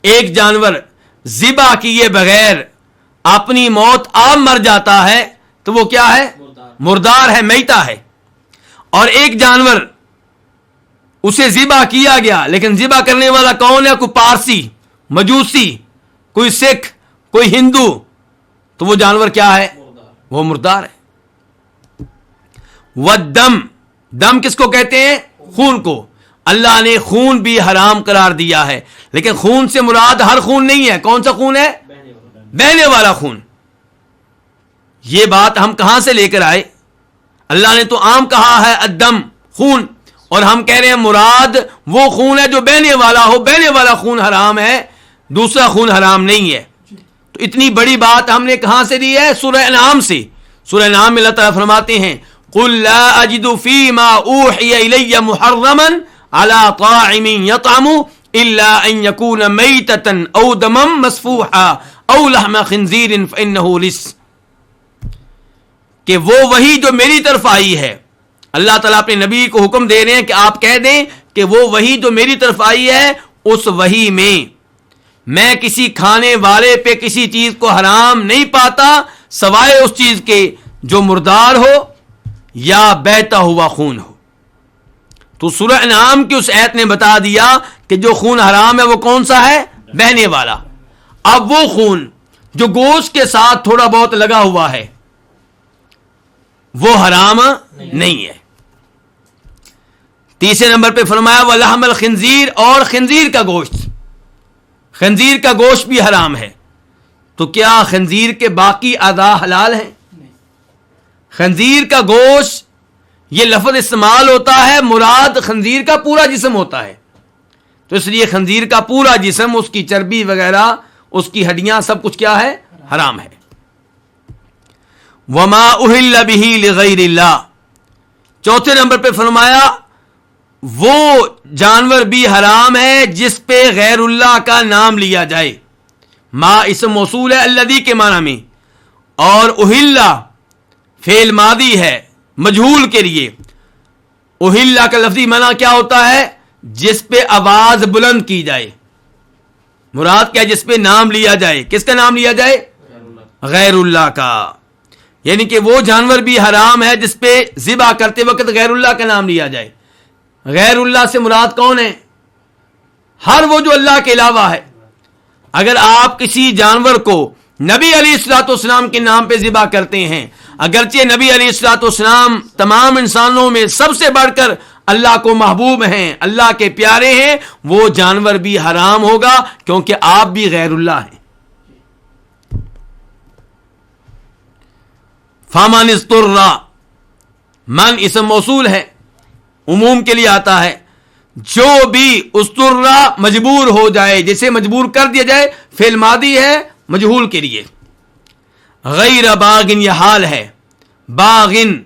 ایک جانور ذبح کیے بغیر اپنی موت آپ مر جاتا ہے تو وہ کیا ہے؟ مردار ہے، میتہ ہے. اور ایک جانور اسے ذبح کیا گیا لیکن ذبح کرنے والا کون ہے؟ کوئی پارسی، مجوسی، کوئی سکھ، کوئی ہندو، تو وہ جانور کیا ہے؟ وہ مردار ہے. والدم، دم کس کو کہتے ہیں؟ خون کو. اللہ نے خون بھی حرام قرار دیا ہے، لیکن خون سے مراد ہر خون نہیں ہے. کون سا خون ہے؟ بہنے والا خون. یہ بات ہم کہاں سے لے کر آئے؟ اللہ نے تو عام کہا ہے الدم، خون، اور ہم کہہ رہے ہیں مراد وہ خون ہے جو بہنے والا ہو. بہنے والا خون حرام ہے، دوسرا خون حرام نہیں ہے. تو اتنی بڑی بات ہم نے کہاں سے دی ہے؟ سورہ انعام سے. سورہ انعام میں اللہ تعالیٰ فرماتے ہیں قُلْ لَا أَجِدُ فِي مَا أُوحِيَ إِلَيَّ مُحَرَّمًا عَلَى طَاعِمٍ يَطْعَمُهُ إِلَّا أَن يَكُونَ مَيْتَةً أَوْ دَمًا مَسْفُوحًا أَوْ لَحْمَ خِنْزِيرٍ فَإِنَّهُ رِجْسٌ، کہ وہ وحی جو میری طرف آئی ہے، اللہ تعالیٰ اپنے نبی کو حکم دے رہے ہیں کہ آپ کہہ دیں کہ وہ وحی جو میری طرف آئی ہے اس وحی میں کسی کھانے والے پہ کسی چیز کو حرام نہیں پاتا سوائے اس چیز کے جو مردار ہو یا بہتا ہوا خون ہو. تو سورہ انعام کی اس آیت نے بتا دیا کہ جو خون حرام ہے وہ کون سا ہے؟ بہنے والا. اب وہ خون جو گوشت کے ساتھ تھوڑا بہت لگا ہوا ہے وہ حرام نہیں ہے. تیسرے نمبر پہ فرمایا وَلَحْمَ الْخِنْزِيرِ، اور خنزیر کا گوشت. خنزیر کا گوشت بھی حرام ہے. تو کیا خنزیر کے باقی اعضاء حلال ہیں؟ خنزیر کا گوشت یہ لفظ استعمال ہوتا ہے، مراد خنزیر کا پورا جسم ہوتا ہے. تو اس لیے خنزیر کا پورا جسم، اس کی چربی وغیرہ، اس کی ہڈیاں، سب کچھ کیا ہے؟ حرام ہے. وما اہل بہ لغیر اللہ، چوتھے نمبر پہ فرمایا وہ جانور بھی حرام ہے جس پہ غیر اللہ کا نام لیا جائے. ما اسم موصول ہے الذی کے معنی میں، اور اہلا فعل ماضی ہے مجہول کے لیے. اہلا کا لفظی معنی کیا ہوتا ہے؟ جس پہ آواز بلند کی جائے. مراد کیا؟ جس پہ نام لیا جائے. کس کا نام لیا جائے؟ غیر اللہ کا. یعنی کہ وہ جانور بھی حرام ہے جس پہ ذبح کرتے وقت غیر اللہ کا نام لیا جائے. غیر اللہ سے مراد کون ہے؟ ہر وہ جو اللہ کے علاوہ ہے. اگر آپ کسی جانور کو نبی علیہ الصلوۃ والسلام کے نام پہ ذبح کرتے ہیں، اگرچہ نبی علیہ الصلوۃ والسلام تمام انسانوں میں سب سے بڑھ کر اللہ کو محبوب ہیں، اللہ کے پیارے ہیں، وہ جانور بھی حرام ہوگا کیونکہ آپ بھی غیر اللہ ہیں. فَمَنِ اضْطُرَّ، من اسم موصول ہے، عموم کے لیے آتا ہے. جو بھی اضطر مجبور ہو جائے، جسے مجبور کر دیا جائے، فعل ماضی ہے مجہول کے لیے. غیر باغن یہ حال ہے، باغن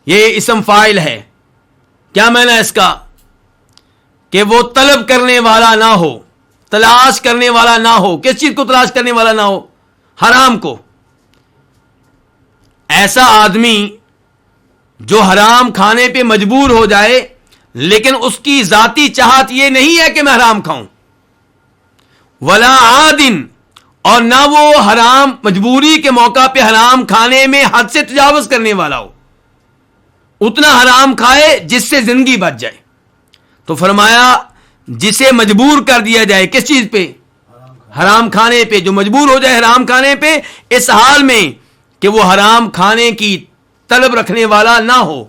یہ اسم فاعل ہے. کیا معنی ہے اس کا؟ کہ وہ طلب کرنے والا نہ ہو، تلاش کرنے والا نہ ہو. کس چیز کو تلاش کرنے والا نہ ہو؟ حرام کو. ایسا آدمی جو حرام کھانے پہ مجبور ہو جائے لیکن اس کی ذاتی چاہت یہ نہیں ہے کہ میں حرام کھاؤں، ولا عادن، اور نہ وہ حرام مجبوری کے موقع پہ حرام کھانے میں حد سے تجاوز کرنے والا ہو، اتنا حرام کھائے جس سے زندگی بچ جائے. تو فرمایا جسے مجبور کر دیا جائے کس چیز پہ؟ حرام کھانے پہ. جو مجبور ہو جائے حرام کھانے پہ اس حال میں کہ وہ حرام کھانے کی طلب رکھنے والا نہ ہو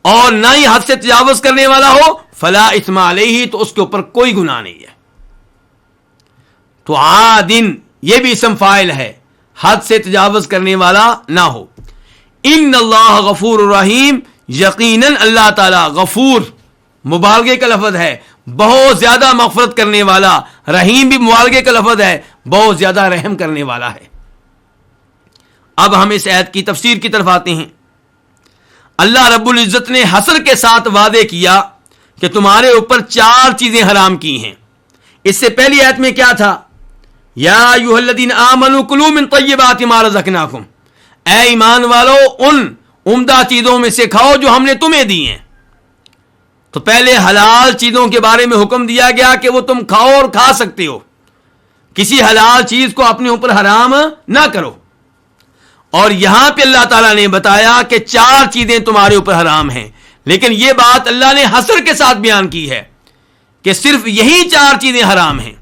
اور نہ ہی حد سے تجاوز کرنے والا ہو، فلا اثم علیہ، تو اس کے اوپر کوئی گناہ نہیں ہے. تو عادن یہ بھی اسم فاعل ہے، حد سے تجاوز کرنے والا نہ ہو. ان اللہ غفور الرحیم، یقیناً اللہ تعالی غفور مبالغے کا لفظ ہے، بہت زیادہ مغفرت کرنے والا، رحیم بھی مبالغے کا لفظ ہے، بہت زیادہ رحم کرنے والا ہے. اب ہم اس آیت کی تفسیر کی طرف آتے ہیں. اللہ رب العزت نے حصر کے ساتھ وعدے کیا کہ تمہارے اوپر 4 چیزیں حرام کی ہیں. اس سے پہلی آیت میں کیا تھا؟ یا ایھا الذین آمنوا کلوا من طیبات ما رزقناکم، اے ایمان والو ان عمدہ چیزوں میں سے کھاؤ جو ہم نے تمہیں دی ہیں. تو پہلے حلال چیزوں کے بارے میں حکم دیا گیا کہ وہ تم کھاؤ اور کھا سکتے ہو، کسی حلال چیز کو اپنے اوپر حرام نہ کرو. اور یہاں پہ اللہ تعالیٰ نے بتایا کہ 4 چیزیں تمہارے اوپر حرام ہیں، لیکن یہ بات اللہ نے حصر کے ساتھ بیان کی ہے کہ صرف یہی 4 چیزیں حرام ہیں.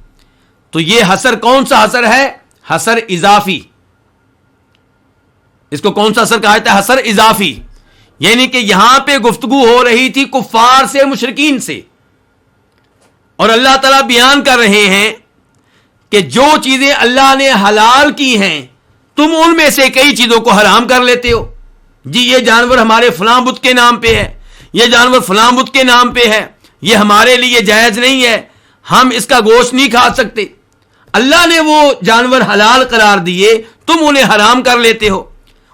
تو یہ حصر کون سا حصر ہے؟ حصر اضافی. اس کو کون سا حصر کہا جاتا ہے؟ حصر اضافی. یعنی کہ یہاں پہ گفتگو ہو رہی تھی کفار سے، مشرکین سے، اور اللہ تعالیٰ بیان کر رہے ہیں کہ جو چیزیں اللہ نے حلال کی ہیں تم ان میں سے کئی چیزوں کو حرام کر لیتے ہو. جی یہ جانور ہمارے فلاں بت کے نام پہ ہے، یہ جانور فلاں بت کے نام پہ ہے، یہ ہمارے لیے جائز نہیں ہے، ہم اس کا گوشت نہیں کھا سکتے. اللہ نے وہ جانور حلال قرار دیے، تم انہیں حرام کر لیتے ہو.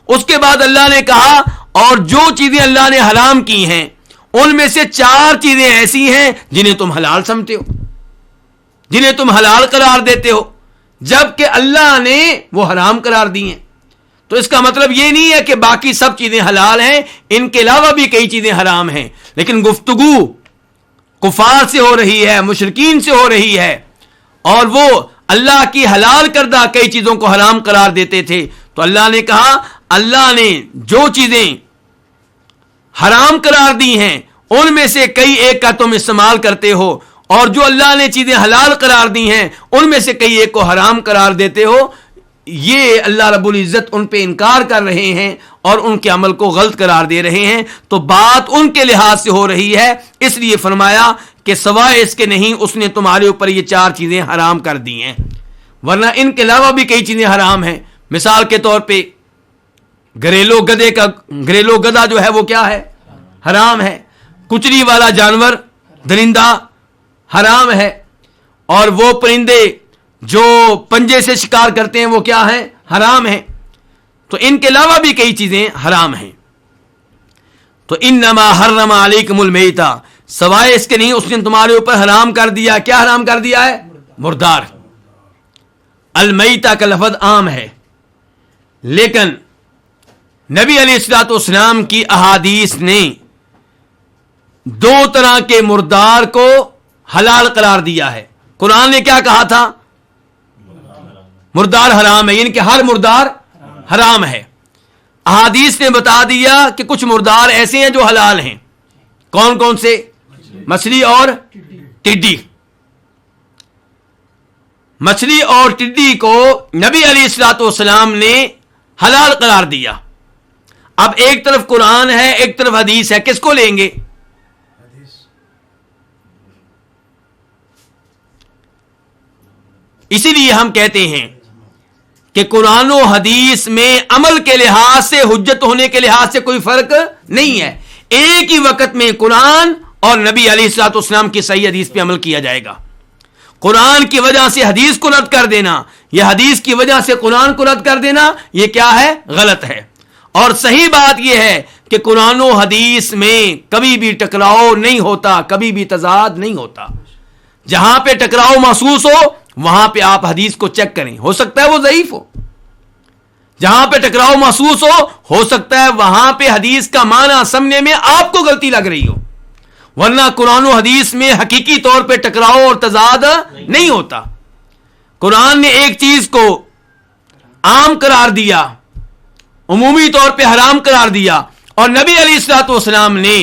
اس کے بعد اللہ نے کہا اور جو چیزیں اللہ نے حرام کی ہیں ان میں سے 4 چیزیں ایسی ہیں جنہیں تم حلال سمجھتے ہو، جنہیں تم حلال قرار دیتے ہو، جبکہ اللہ نے وہ حرام قرار دی ہیں. تو اس کا مطلب یہ نہیں ہے کہ باقی سب چیزیں حلال ہیں، ان کے علاوہ بھی کئی چیزیں حرام ہیں، لیکن گفتگو کفار سے ہو رہی ہے، مشرکین سے ہو رہی ہے، اور وہ اللہ کی حلال کردہ کئی چیزوں کو حرام قرار دیتے تھے. تو اللہ نے کہا اللہ نے جو چیزیں حرام قرار دی ہیں ان میں سے کئی ایک کا تم استعمال کرتے ہو، اور جو اللہ نے چیزیں حلال قرار دی ہیں ان میں سے کئی ایک کو حرام قرار دیتے ہو. یہ اللہ رب العزت ان پہ انکار کر رہے ہیں اور ان کے عمل کو غلط قرار دے رہے ہیں. تو بات ان کے لحاظ سے ہو رہی ہے، اس لیے فرمایا کہ سوائے اس کے نہیں اس نے تمہارے اوپر یہ 4 چیزیں حرام کر دی ہیں، ورنہ ان کے علاوہ بھی کئی چیزیں حرام ہیں. مثال کے طور پہ گھریلو گدھا جو ہے وہ کیا ہے؟ حرام ہے. کچری والا جانور درندہ حرام ہے. اور وہ پرندے جو پنجے سے شکار کرتے ہیں وہ کیا ہیں؟ حرام ہیں. تو ان کے علاوہ بھی کئی چیزیں حرام ہیں. تو انما حرم علیکم المیتہ، سوائے اس کے نہیں اس نے تمہارے اوپر حرام کر دیا. کیا حرام کر دیا ہے؟ مردار. المیتہ کا لفظ عام ہے، لیکن نبی علیہ الصلوۃ والسلام کی احادیث نے 2 طرح کے مردار کو حلال قرار دیا ہے. قرآن نے کیا کہا تھا؟ مردار حرام ہے، یعنی کہ ہر مردار حرام ہے. احادیث نے بتا دیا کہ کچھ مردار ایسے ہیں جو حلال ہیں. کون کون سے؟ مچھلی اور ٹڈی. مچھلی اور ٹڈی کو نبی علیہ الصلوۃ والسلام نے حلال قرار دیا. اب ایک طرف قرآن ہے ایک طرف حدیث ہے، کس کو لیں گے؟ اسی لیے ہم کہتے ہیں کہ قرآن و حدیث میں عمل کے لحاظ سے، حجت ہونے کے لحاظ سے کوئی فرق نہیں ہے. ایک ہی وقت میں قرآن اور نبی علیہ الصلوۃ والسلام کی صحیح حدیث پہ عمل کیا جائے گا. قرآن کی وجہ سے حدیث کو رد کر دینا یا حدیث کی وجہ سے قرآن کو رد کر دینا یہ کیا ہے؟ غلط ہے. اور صحیح بات یہ ہے کہ قرآن و حدیث میں کبھی بھی ٹکراؤ نہیں ہوتا، کبھی بھی تضاد نہیں ہوتا. جہاں پہ ٹکراؤ محسوس ہو وہاں پہ آپ حدیث کو چیک کریں، ہو سکتا ہے وہ ضعیف ہو، جہاں پہ ٹکراؤ محسوس ہو سکتا ہے وہاں پہ حدیث کا معنی سمجھنے میں آپ کو غلطی لگ رہی ہو، ورنہ قرآن و حدیث میں حقیقی طور پہ ٹکراؤ اور تضاد نہیں ہوتا۔ قرآن نے ایک چیز کو عام قرار دیا، عمومی طور پہ حرام قرار دیا، اور نبی علیہ الصلوۃ والسلام نے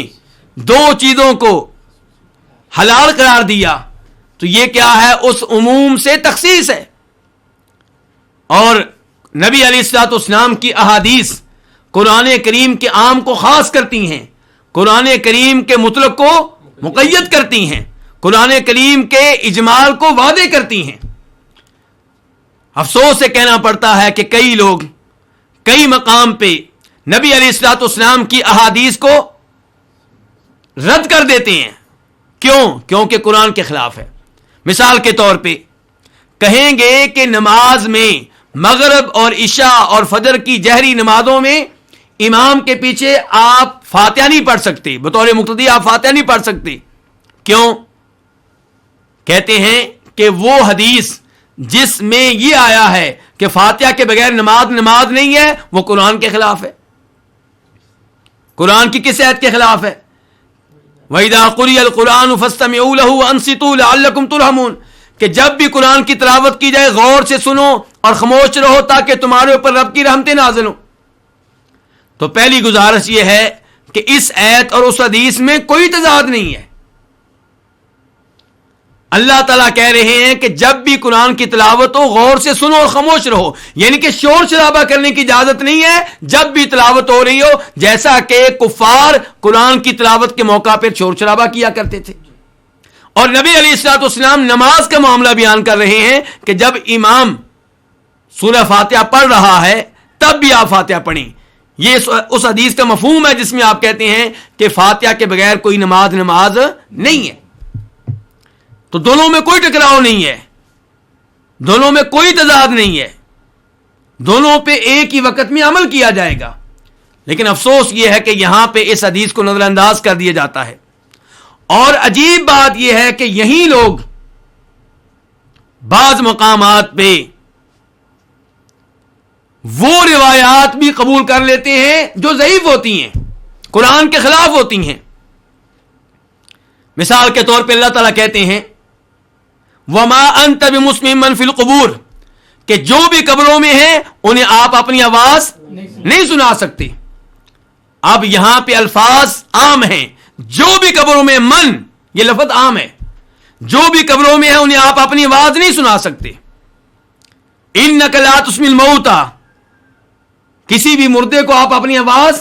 دو چیزوں کو حلال قرار دیا، تو یہ کیا ہے؟ اس عموم سے تخصیص ہے۔ اور نبی علیہ الصلوۃ والسلام کی احادیث قرآن کریم کے عام کو خاص کرتی ہیں، قرآن کریم کے مطلق کو مقید کرتی ہیں، قرآن کریم کے اجمال کو واضح کرتی ہیں۔ افسوس سے کہنا پڑتا ہے کہ کئی لوگ کئی مقام پہ نبی علیہ الصلوۃ والسلام کی احادیث کو رد کر دیتے ہیں۔ کیوں؟ کیونکہ قرآن کے خلاف ہے۔ مثال کے طور پہ کہیں گے کہ نماز میں مغرب اور عشاء اور فجر کی جہری نمازوں میں امام کے پیچھے آپ فاتحہ نہیں پڑھ سکتے، بطور مقتدی آپ فاتحہ نہیں پڑھ سکتے۔ کیوں؟ کہتے ہیں کہ وہ حدیث جس میں یہ آیا ہے کہ فاتحہ کے بغیر نماز نہیں ہے، وہ قرآن کے خلاف ہے۔ قرآن کی کس آیت کے خلاف ہے؟ وَإِذَا قُرِئَ الْقُرْآنُ فَاسْتَمِعُوا لَهُ وَأَنصِتُوا لَعَلَّكُمْ تُرْحَمُونَ، کہ جب بھی قرآن کی تلاوت کی جائے غور سے سنو اور خاموش رہو تاکہ تمہارے اوپر رب کی رحمتیں نازل ہوں۔ تو پہلی گزارش یہ ہے کہ اس آیت اور اس حدیث میں کوئی تضاد نہیں ہے۔ اللہ تعالیٰ کہہ رہے ہیں کہ جب بھی قرآن کی تلاوت ہو غور سے سنو اور خاموش رہو، یعنی کہ شور شرابہ کرنے کی اجازت نہیں ہے جب بھی تلاوت ہو رہی ہو، جیسا کہ کفار قرآن کی تلاوت کے موقع پر شور شرابہ کیا کرتے تھے۔ اور نبی علیہ الصلوۃ والسلام نماز کا معاملہ بیان کر رہے ہیں کہ جب امام سورہ فاتحہ پڑھ رہا ہے تب بھی آپ فاتحہ پڑھیں۔ یہ اس حدیث کا مفہوم ہے جس میں آپ کہتے ہیں کہ فاتحہ کے بغیر کوئی نماز نہیں ہے۔ تو دونوں میں کوئی ٹکراؤ نہیں ہے، دونوں میں کوئی تضاد نہیں ہے، دونوں پہ ایک ہی وقت میں عمل کیا جائے گا۔ لیکن افسوس یہ ہے کہ یہاں پہ اس حدیث کو نظر انداز کر دیا جاتا ہے۔ اور عجیب بات یہ ہے کہ یہی لوگ بعض مقامات پہ وہ روایات بھی قبول کر لیتے ہیں جو ضعیف ہوتی ہیں، قرآن کے خلاف ہوتی ہیں۔ مثال کے طور پہ اللہ تعالیٰ کہتے ہیں وَمَا أَنْتَ بِمُسْمِعٍ مَّن فِي الْقُبُورِ، کہ جو بھی قبروں میں ہیں انہیں آپ اپنی آواز نہیں سنا سکتے۔ اب یہاں پہ الفاظ عام ہیں، جو بھی قبروں میں، من یہ لفظ عام ہے، جو بھی قبروں میں ہیں انہیں آپ اپنی آواز نہیں سنا سکتے۔ إِنَّكَ لَا تُسْمِعُ الْمَوْتَىٰ، کسی بھی مردے کو آپ اپنی آواز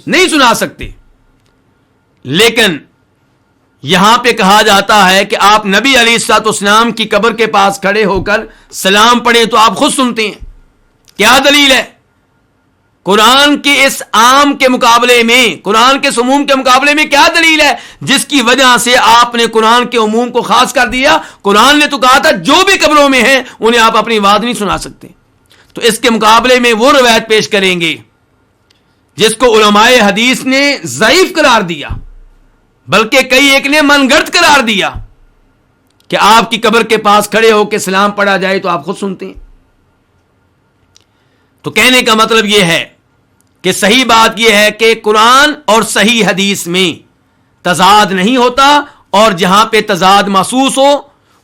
نہیں سنا سکتے۔ لیکن یہاں پہ کہا جاتا ہے کہ آپ نبی علیہ الصلوۃ والسلام کی قبر کے پاس کھڑے ہو کر سلام پڑھیں تو آپ خود سنتے ہیں۔ کیا دلیل ہے؟ قرآن کے اس عام کے مقابلے میں، قرآن کے عموم کے مقابلے میں کیا دلیل ہے جس کی وجہ سے آپ نے قرآن کے عموم کو خاص کر دیا؟ قرآن نے تو کہا تھا جو بھی قبروں میں ہیں انہیں آپ اپنی آواز نہیں سنا سکتے۔ تو اس کے مقابلے میں وہ روایت پیش کریں گے جس کو علماء حدیث نے ضعیف قرار دیا، بلکہ کئی ایک نے من گھڑت قرار دیا کہ آپ کی قبر کے پاس کھڑے ہو کے سلام پڑھا جائے تو آپ خود سنتے ہیں۔ تو کہنے کا مطلب یہ ہے کہ صحیح بات یہ ہے کہ قرآن اور صحیح حدیث میں تضاد نہیں ہوتا، اور جہاں پہ تضاد محسوس ہو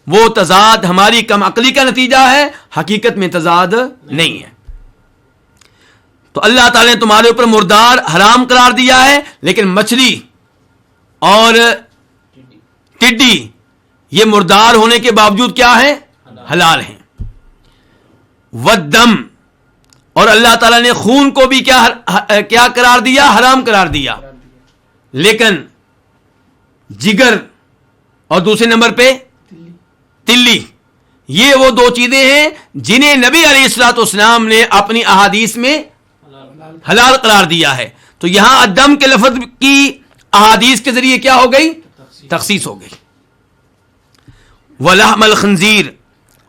وہ تضاد ہماری کم عقلی کا نتیجہ ہے، حقیقت میں تضاد نہیں ہے۔ تو اللہ تعالی نے تمہارے اوپر مردار حرام قرار دیا ہے، لیکن مچھلی اور ٹڈی یہ مردار ہونے کے باوجود کیا ہیں؟ حلال ہیں۔ والدم، اور اللہ تعالیٰ نے خون کو بھی کیا قرار دیا؟ حرام قرار دیا۔ لیکن جگر اور دوسرے نمبر پہ تلی، یہ وہ دو چیزیں ہیں جنہیں نبی علیہ الصلوۃ والسلام نے اپنی احادیث میں حلال قرار دیا ہے۔ تو یہاں الدم کے لفظ کی احادیث کے ذریعے کیا ہو گئی؟ تخصیص ہو گئی۔ وَلَحْمَ الْخِنْزِيرِ،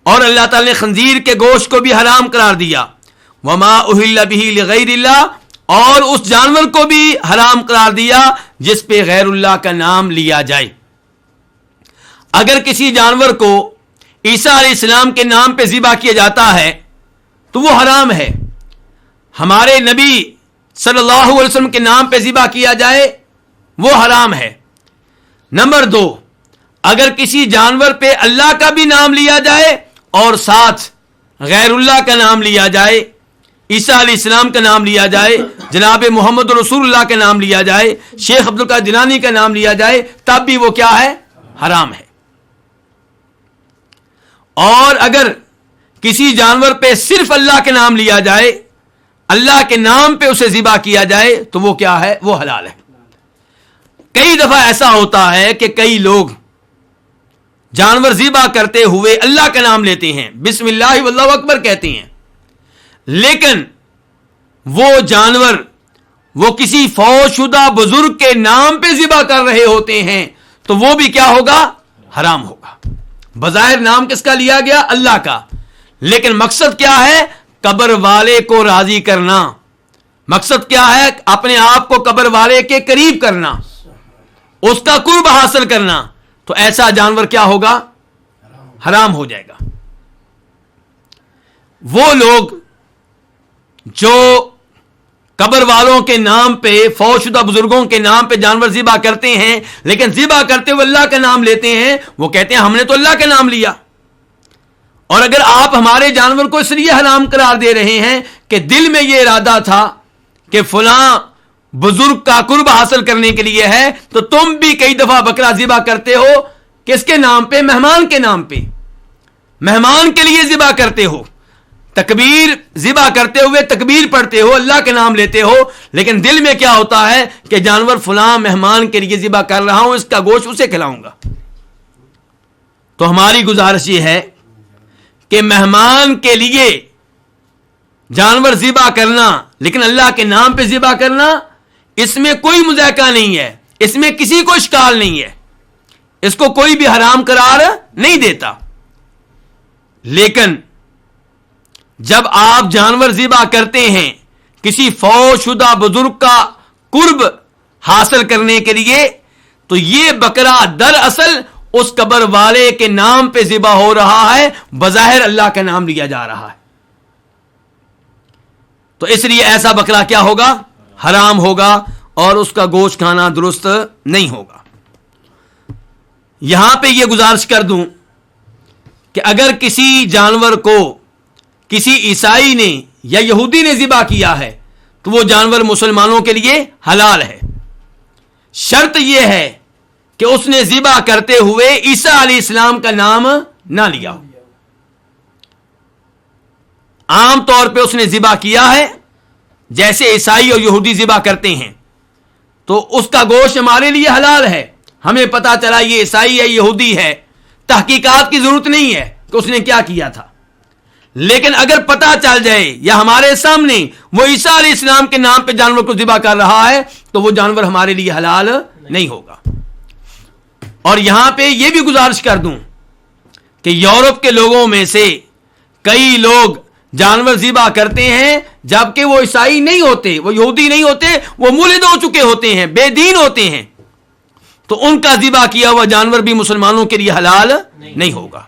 اور اللہ تعالی نے خنزیر کے گوشت کو بھی حرام قرار دیا۔ وَمَا أُهِلَّ بِهِ لِغَيْرِ اللَّهِ، اور اس جانور کو بھی حرام قرار دیا جس پہ غیر اللہ کا نام لیا جائے۔ اگر کسی جانور کو عیسیٰ علیہ السلام کے نام پہ ذبح کیا جاتا ہے تو وہ حرام ہے، ہمارے نبی صلی اللہ علیہ وسلم کے نام پہ ذبح کیا جائے وہ حرام ہے۔ نمبر 2، اگر کسی جانور پہ اللہ کا بھی نام لیا جائے اور ساتھ غیر اللہ کا نام لیا جائے، عیسیٰ علیہ السلام کا نام لیا جائے، جناب محمد رسول اللہ کا نام لیا جائے، شیخ عبدالقادر جیلانی کا نام لیا جائے، تب بھی وہ کیا ہے؟ حرام ہے۔ اور اگر کسی جانور پہ صرف اللہ کے نام لیا جائے، اللہ کے نام پہ اسے ذبح کیا جائے، تو وہ کیا ہے؟ وہ حلال ہے۔ کئی دفعہ ایسا ہوتا ہے کہ کئی لوگ جانور ذبح کرتے ہوئے اللہ کا نام لیتے ہیں، بسم اللہ واللہ اکبر کہتے ہیں، لیکن وہ جانور وہ کسی فوت شدہ بزرگ کے نام پہ ذبح کر رہے ہوتے ہیں، تو وہ بھی کیا ہوگا؟ حرام ہوگا۔ بظاہر نام کس کا لیا گیا؟ اللہ کا، لیکن مقصد کیا ہے؟ قبر والے کو راضی کرنا۔ مقصد کیا ہے؟ اپنے آپ کو قبر والے کے قریب کرنا، اس کا قرب حاصل کرنا، تو ایسا جانور کیا ہوگا؟ حرام ہو جائے گا۔ وہ لوگ جو قبر والوں کے نام پہ، فوت شدہ بزرگوں کے نام پہ جانور ذبح کرتے ہیں، لیکن ذبح کرتے ہوئے اللہ کا نام لیتے ہیں، وہ کہتے ہیں ہم نے تو اللہ کا نام لیا۔ اور اگر آپ ہمارے جانور کو اس لیے حرام قرار دے رہے ہیں کہ دل میں یہ ارادہ تھا کہ فلاں بزرگ کا قرب حاصل کرنے کے لیے ہے، تو تم بھی کئی دفعہ بکرا ذبح کرتے ہو، کس کے نام پہ؟ مہمان کے نام پہ، مہمان کے لیے ذبح کرتے ہو، تکبیر ذبح کرتے ہوئے تکبیر پڑھتے ہو، اللہ کے نام لیتے ہو، لیکن دل میں کیا ہوتا ہے کہ جانور فلاں مہمان کے لیے ذبح کر رہا ہوں، اس کا گوشت اسے کھلاؤں گا۔ تو ہماری گزارش یہ ہے کہ مہمان کے لیے جانور ذبح کرنا، لیکن اللہ کے نام پہ ذبح کرنا، اس میں کوئی مذائقہ نہیں ہے، اس میں کسی کو اشکال نہیں ہے، اس کو کوئی بھی حرام قرار نہیں دیتا۔ لیکن جب آپ جانور ذبح کرتے ہیں کسی فوت شدہ بزرگ کا قرب حاصل کرنے کے لیے، تو یہ بکرا دراصل اس قبر والے کے نام پہ ذبح ہو رہا ہے، بظاہر اللہ کا نام لیا جا رہا ہے، تو اس لیے ایسا بکرا کیا ہوگا؟ حرام ہوگا، اور اس کا گوشت کھانا درست نہیں ہوگا۔ یہاں پہ یہ گزارش کر دوں کہ اگر کسی جانور کو کسی عیسائی نے یا یہودی نے ذبح کیا ہے، تو وہ جانور مسلمانوں کے لیے حلال ہے، شرط یہ ہے کہ اس نے ذبح کرتے ہوئے عیسیٰ علیہ السلام کا نام نہ لیا ہو۔ عام طور پہ اس نے ذبح کیا ہے جیسے عیسائی اور یہودی ذبح کرتے ہیں، تو اس کا گوشت ہمارے لیے حلال ہے۔ ہمیں پتا چلا یہ عیسائی ہے، یہودی ہے، تحقیقات کی ضرورت نہیں ہے کہ اس نے کیا کیا تھا، لیکن اگر پتا چل جائے یا ہمارے سامنے وہ عیسیٰ علیہ السلام کے نام پہ جانور کو ذبح کر رہا ہے، تو وہ جانور ہمارے لیے حلال نہیں ہوگا۔ اور یہاں پہ یہ بھی گزارش کر دوں کہ یورپ کے لوگوں میں سے کئی لوگ جانور ذبح کرتے ہیں جبکہ وہ عیسائی نہیں ہوتے، وہ یہودی نہیں ہوتے، وہ مولد ہو چکے ہوتے ہیں، بے دین ہوتے ہیں، تو ان کا ذبح کیا ہوا جانور بھی مسلمانوں کے لیے حلال نہیں ہوگا۔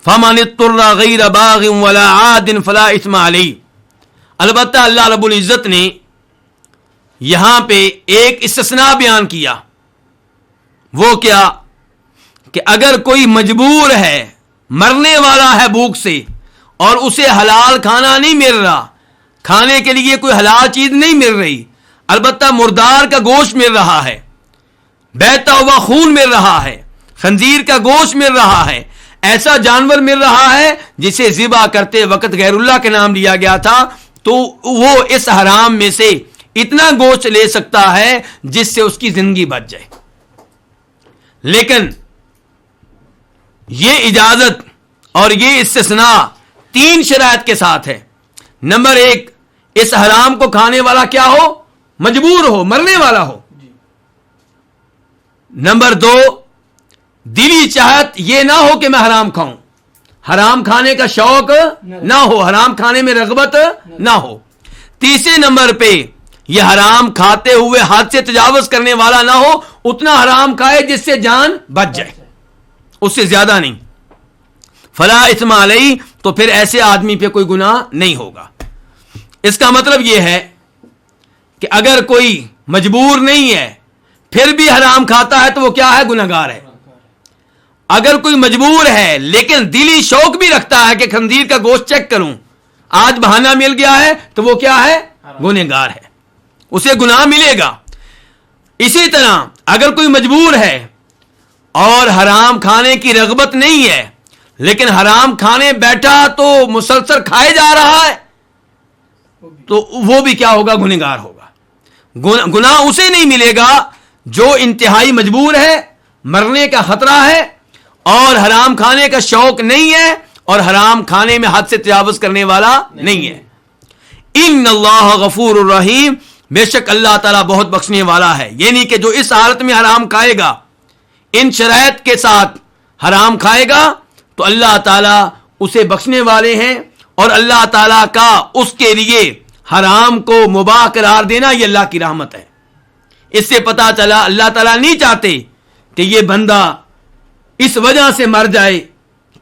فَمَنِ اضْطُرَّ غَيْرَ بَاغٍ وَلَا عَادٍ فَلَا إِثْمَ عَلَيْهِ۔ البتہ اللہ رب العزت نے یہاں پہ ایک استثناء بیان کیا، وہ کیا کہ اگر کوئی مجبور ہے، مرنے والا ہے بھوک سے، اور اسے حلال کھانا نہیں مل رہا، کھانے کے لیے کوئی حلال چیز نہیں مل رہی، البتہ مردار کا گوشت مل رہا ہے، بہتا ہوا خون مل رہا ہے، خنزیر کا گوشت مل رہا ہے، ایسا جانور مل رہا ہے جسے ذبح کرتے وقت غیر اللہ کے نام لیا گیا تھا، تو وہ اس حرام میں سے اتنا گوشت لے سکتا ہے جس سے اس کی زندگی بچ جائے۔ لیکن یہ اجازت اور یہ استثناء 3 شرائط کے ساتھ ہے۔ نمبر 1، اس حرام کو کھانے والا کیا ہو؟ مجبور ہو، مرنے والا ہو۔ نمبر 2، دلی چاہت یہ نہ ہو کہ میں حرام کھاؤں، حرام کھانے کا شوق نہ ہو، حرام کھانے میں رغبت نہ ہو۔ تیسرے نمبر پہ یہ حرام کھاتے ہوئے حد سے تجاوز کرنے والا نہ ہو، اتنا حرام کھائے جس سے جان بچ جائے، اس سے زیادہ نہیں۔ فلا اثم علیہ، تو پھر ایسے آدمی پہ کوئی گناہ نہیں ہوگا۔ اس کا مطلب یہ ہے کہ اگر کوئی مجبور نہیں ہے پھر بھی حرام کھاتا ہے تو وہ کیا ہے؟ گنہگار ہے. اگر کوئی مجبور ہے لیکن دلی شوق بھی رکھتا ہے کہ خنزیر کا گوشت چیک کروں، آج بہانہ مل گیا ہے تو وہ کیا ہے؟ گنہگار ہے، اسے گناہ ملے گا. اسی طرح اگر کوئی مجبور ہے اور حرام کھانے کی رغبت نہیں ہے لیکن حرام کھانے بیٹھا تو مسلسل کھائے جا رہا ہے تو وہ بھی کیا ہوگا؟ گنہگار ہوگا. گناہ اسے نہیں ملے گا جو انتہائی مجبور ہے، مرنے کا خطرہ ہے اور حرام کھانے کا شوق نہیں ہے اور حرام کھانے میں حد سے تجاوز کرنے والا نہیں ہے. ان اللہ غفور الرحیم، بے شک اللہ تعالیٰ بہت بخشنے والا ہے. یعنی کہ جو اس حالت میں حرام کھائے گا، ان شرائط کے ساتھ حرام کھائے گا تو اللہ تعالیٰ اسے بخشنے والے ہیں، اور اللہ تعالیٰ کا اس کے لیے حرام کو مباح قرار دینا یہ اللہ کی رحمت ہے. اس سے پتہ چلا اللہ تعالیٰ نہیں چاہتے کہ یہ بندہ اس وجہ سے مر جائے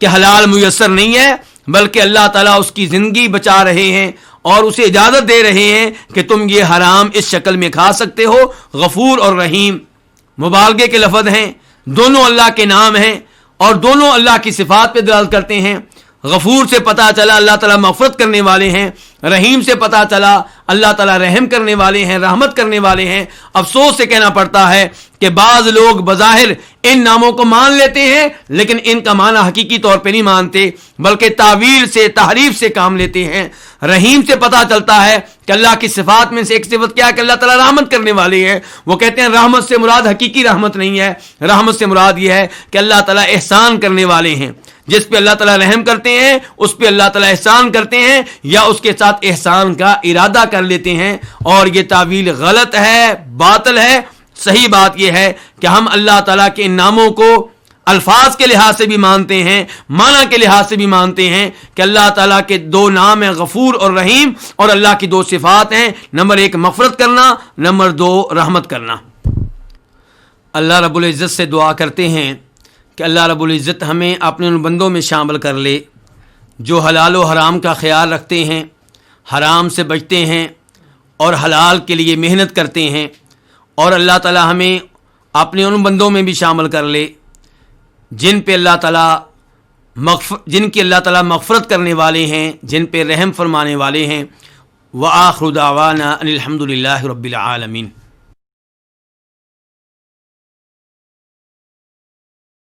کہ حلال میسر نہیں ہے، بلکہ اللہ تعالیٰ اس کی زندگی بچا رہے ہیں اور اسے اجازت دے رہے ہیں کہ تم یہ حرام اس شکل میں کھا سکتے ہو. غفور اور رحیم مبالغے کے لفظ ہیں، دونوں اللہ کے نام ہیں اور دونوں اللہ کی صفات پہ دلالت کرتے ہیں. غفور سے پتہ چلا اللہ تعالیٰ مغفرت کرنے والے ہیں، رحیم سے پتہ چلا اللہ تعالیٰ رحم کرنے والے ہیں، رحمت کرنے والے ہیں. افسوس سے کہنا پڑتا ہے کہ بعض لوگ بظاہر ان ناموں کو مان لیتے ہیں لیکن ان کا معنی حقیقی طور پہ نہیں مانتے، بلکہ تعویل سے تحریف سے کام لیتے ہیں. رحیم سے پتہ چلتا ہے کہ اللہ کی صفات میں سے ایک صفت کیا ہے کہ اللہ تعالیٰ رحمت کرنے والے ہیں. وہ کہتے ہیں رحمت سے مراد حقیقی رحمت نہیں ہے، رحمت سے مراد یہ ہے کہ اللہ تعالیٰ احسان کرنے والے ہیں. جس پہ اللہ تعالیٰ رحم کرتے ہیں اس پہ اللہ تعالیٰ احسان کرتے ہیں یا اس کے ساتھ احسان کا ارادہ کر لیتے ہیں، اور یہ تعویل غلط ہے، باطل ہے. صحیح بات یہ ہے کہ ہم اللہ تعالیٰ کے ان ناموں کو الفاظ کے لحاظ سے بھی مانتے ہیں، معنی کے لحاظ سے بھی مانتے ہیں کہ اللہ تعالیٰ کے دو نام ہیں غفور اور رحیم، اور اللہ کی دو صفات ہیں، نمبر 1 مغفرت کرنا، نمبر 2 رحمت کرنا. اللہ رب العزت سے دعا کرتے ہیں کہ اللہ رب العزت ہمیں اپنے ان بندوں میں شامل کر لے جو حلال و حرام کا خیال رکھتے ہیں، حرام سے بچتے ہیں اور حلال کے لیے محنت کرتے ہیں. اور اللہ تعالیٰ ہمیں اپنے ان بندوں میں بھی شامل کر لے جن پہ اللہ تعالیٰ جن کی اللہ تعالیٰ مغفرت کرنے والے ہیں، جن پہ رحم فرمانے والے ہیں. وآخر دعوانا ان الحمد للہ رب العالمین.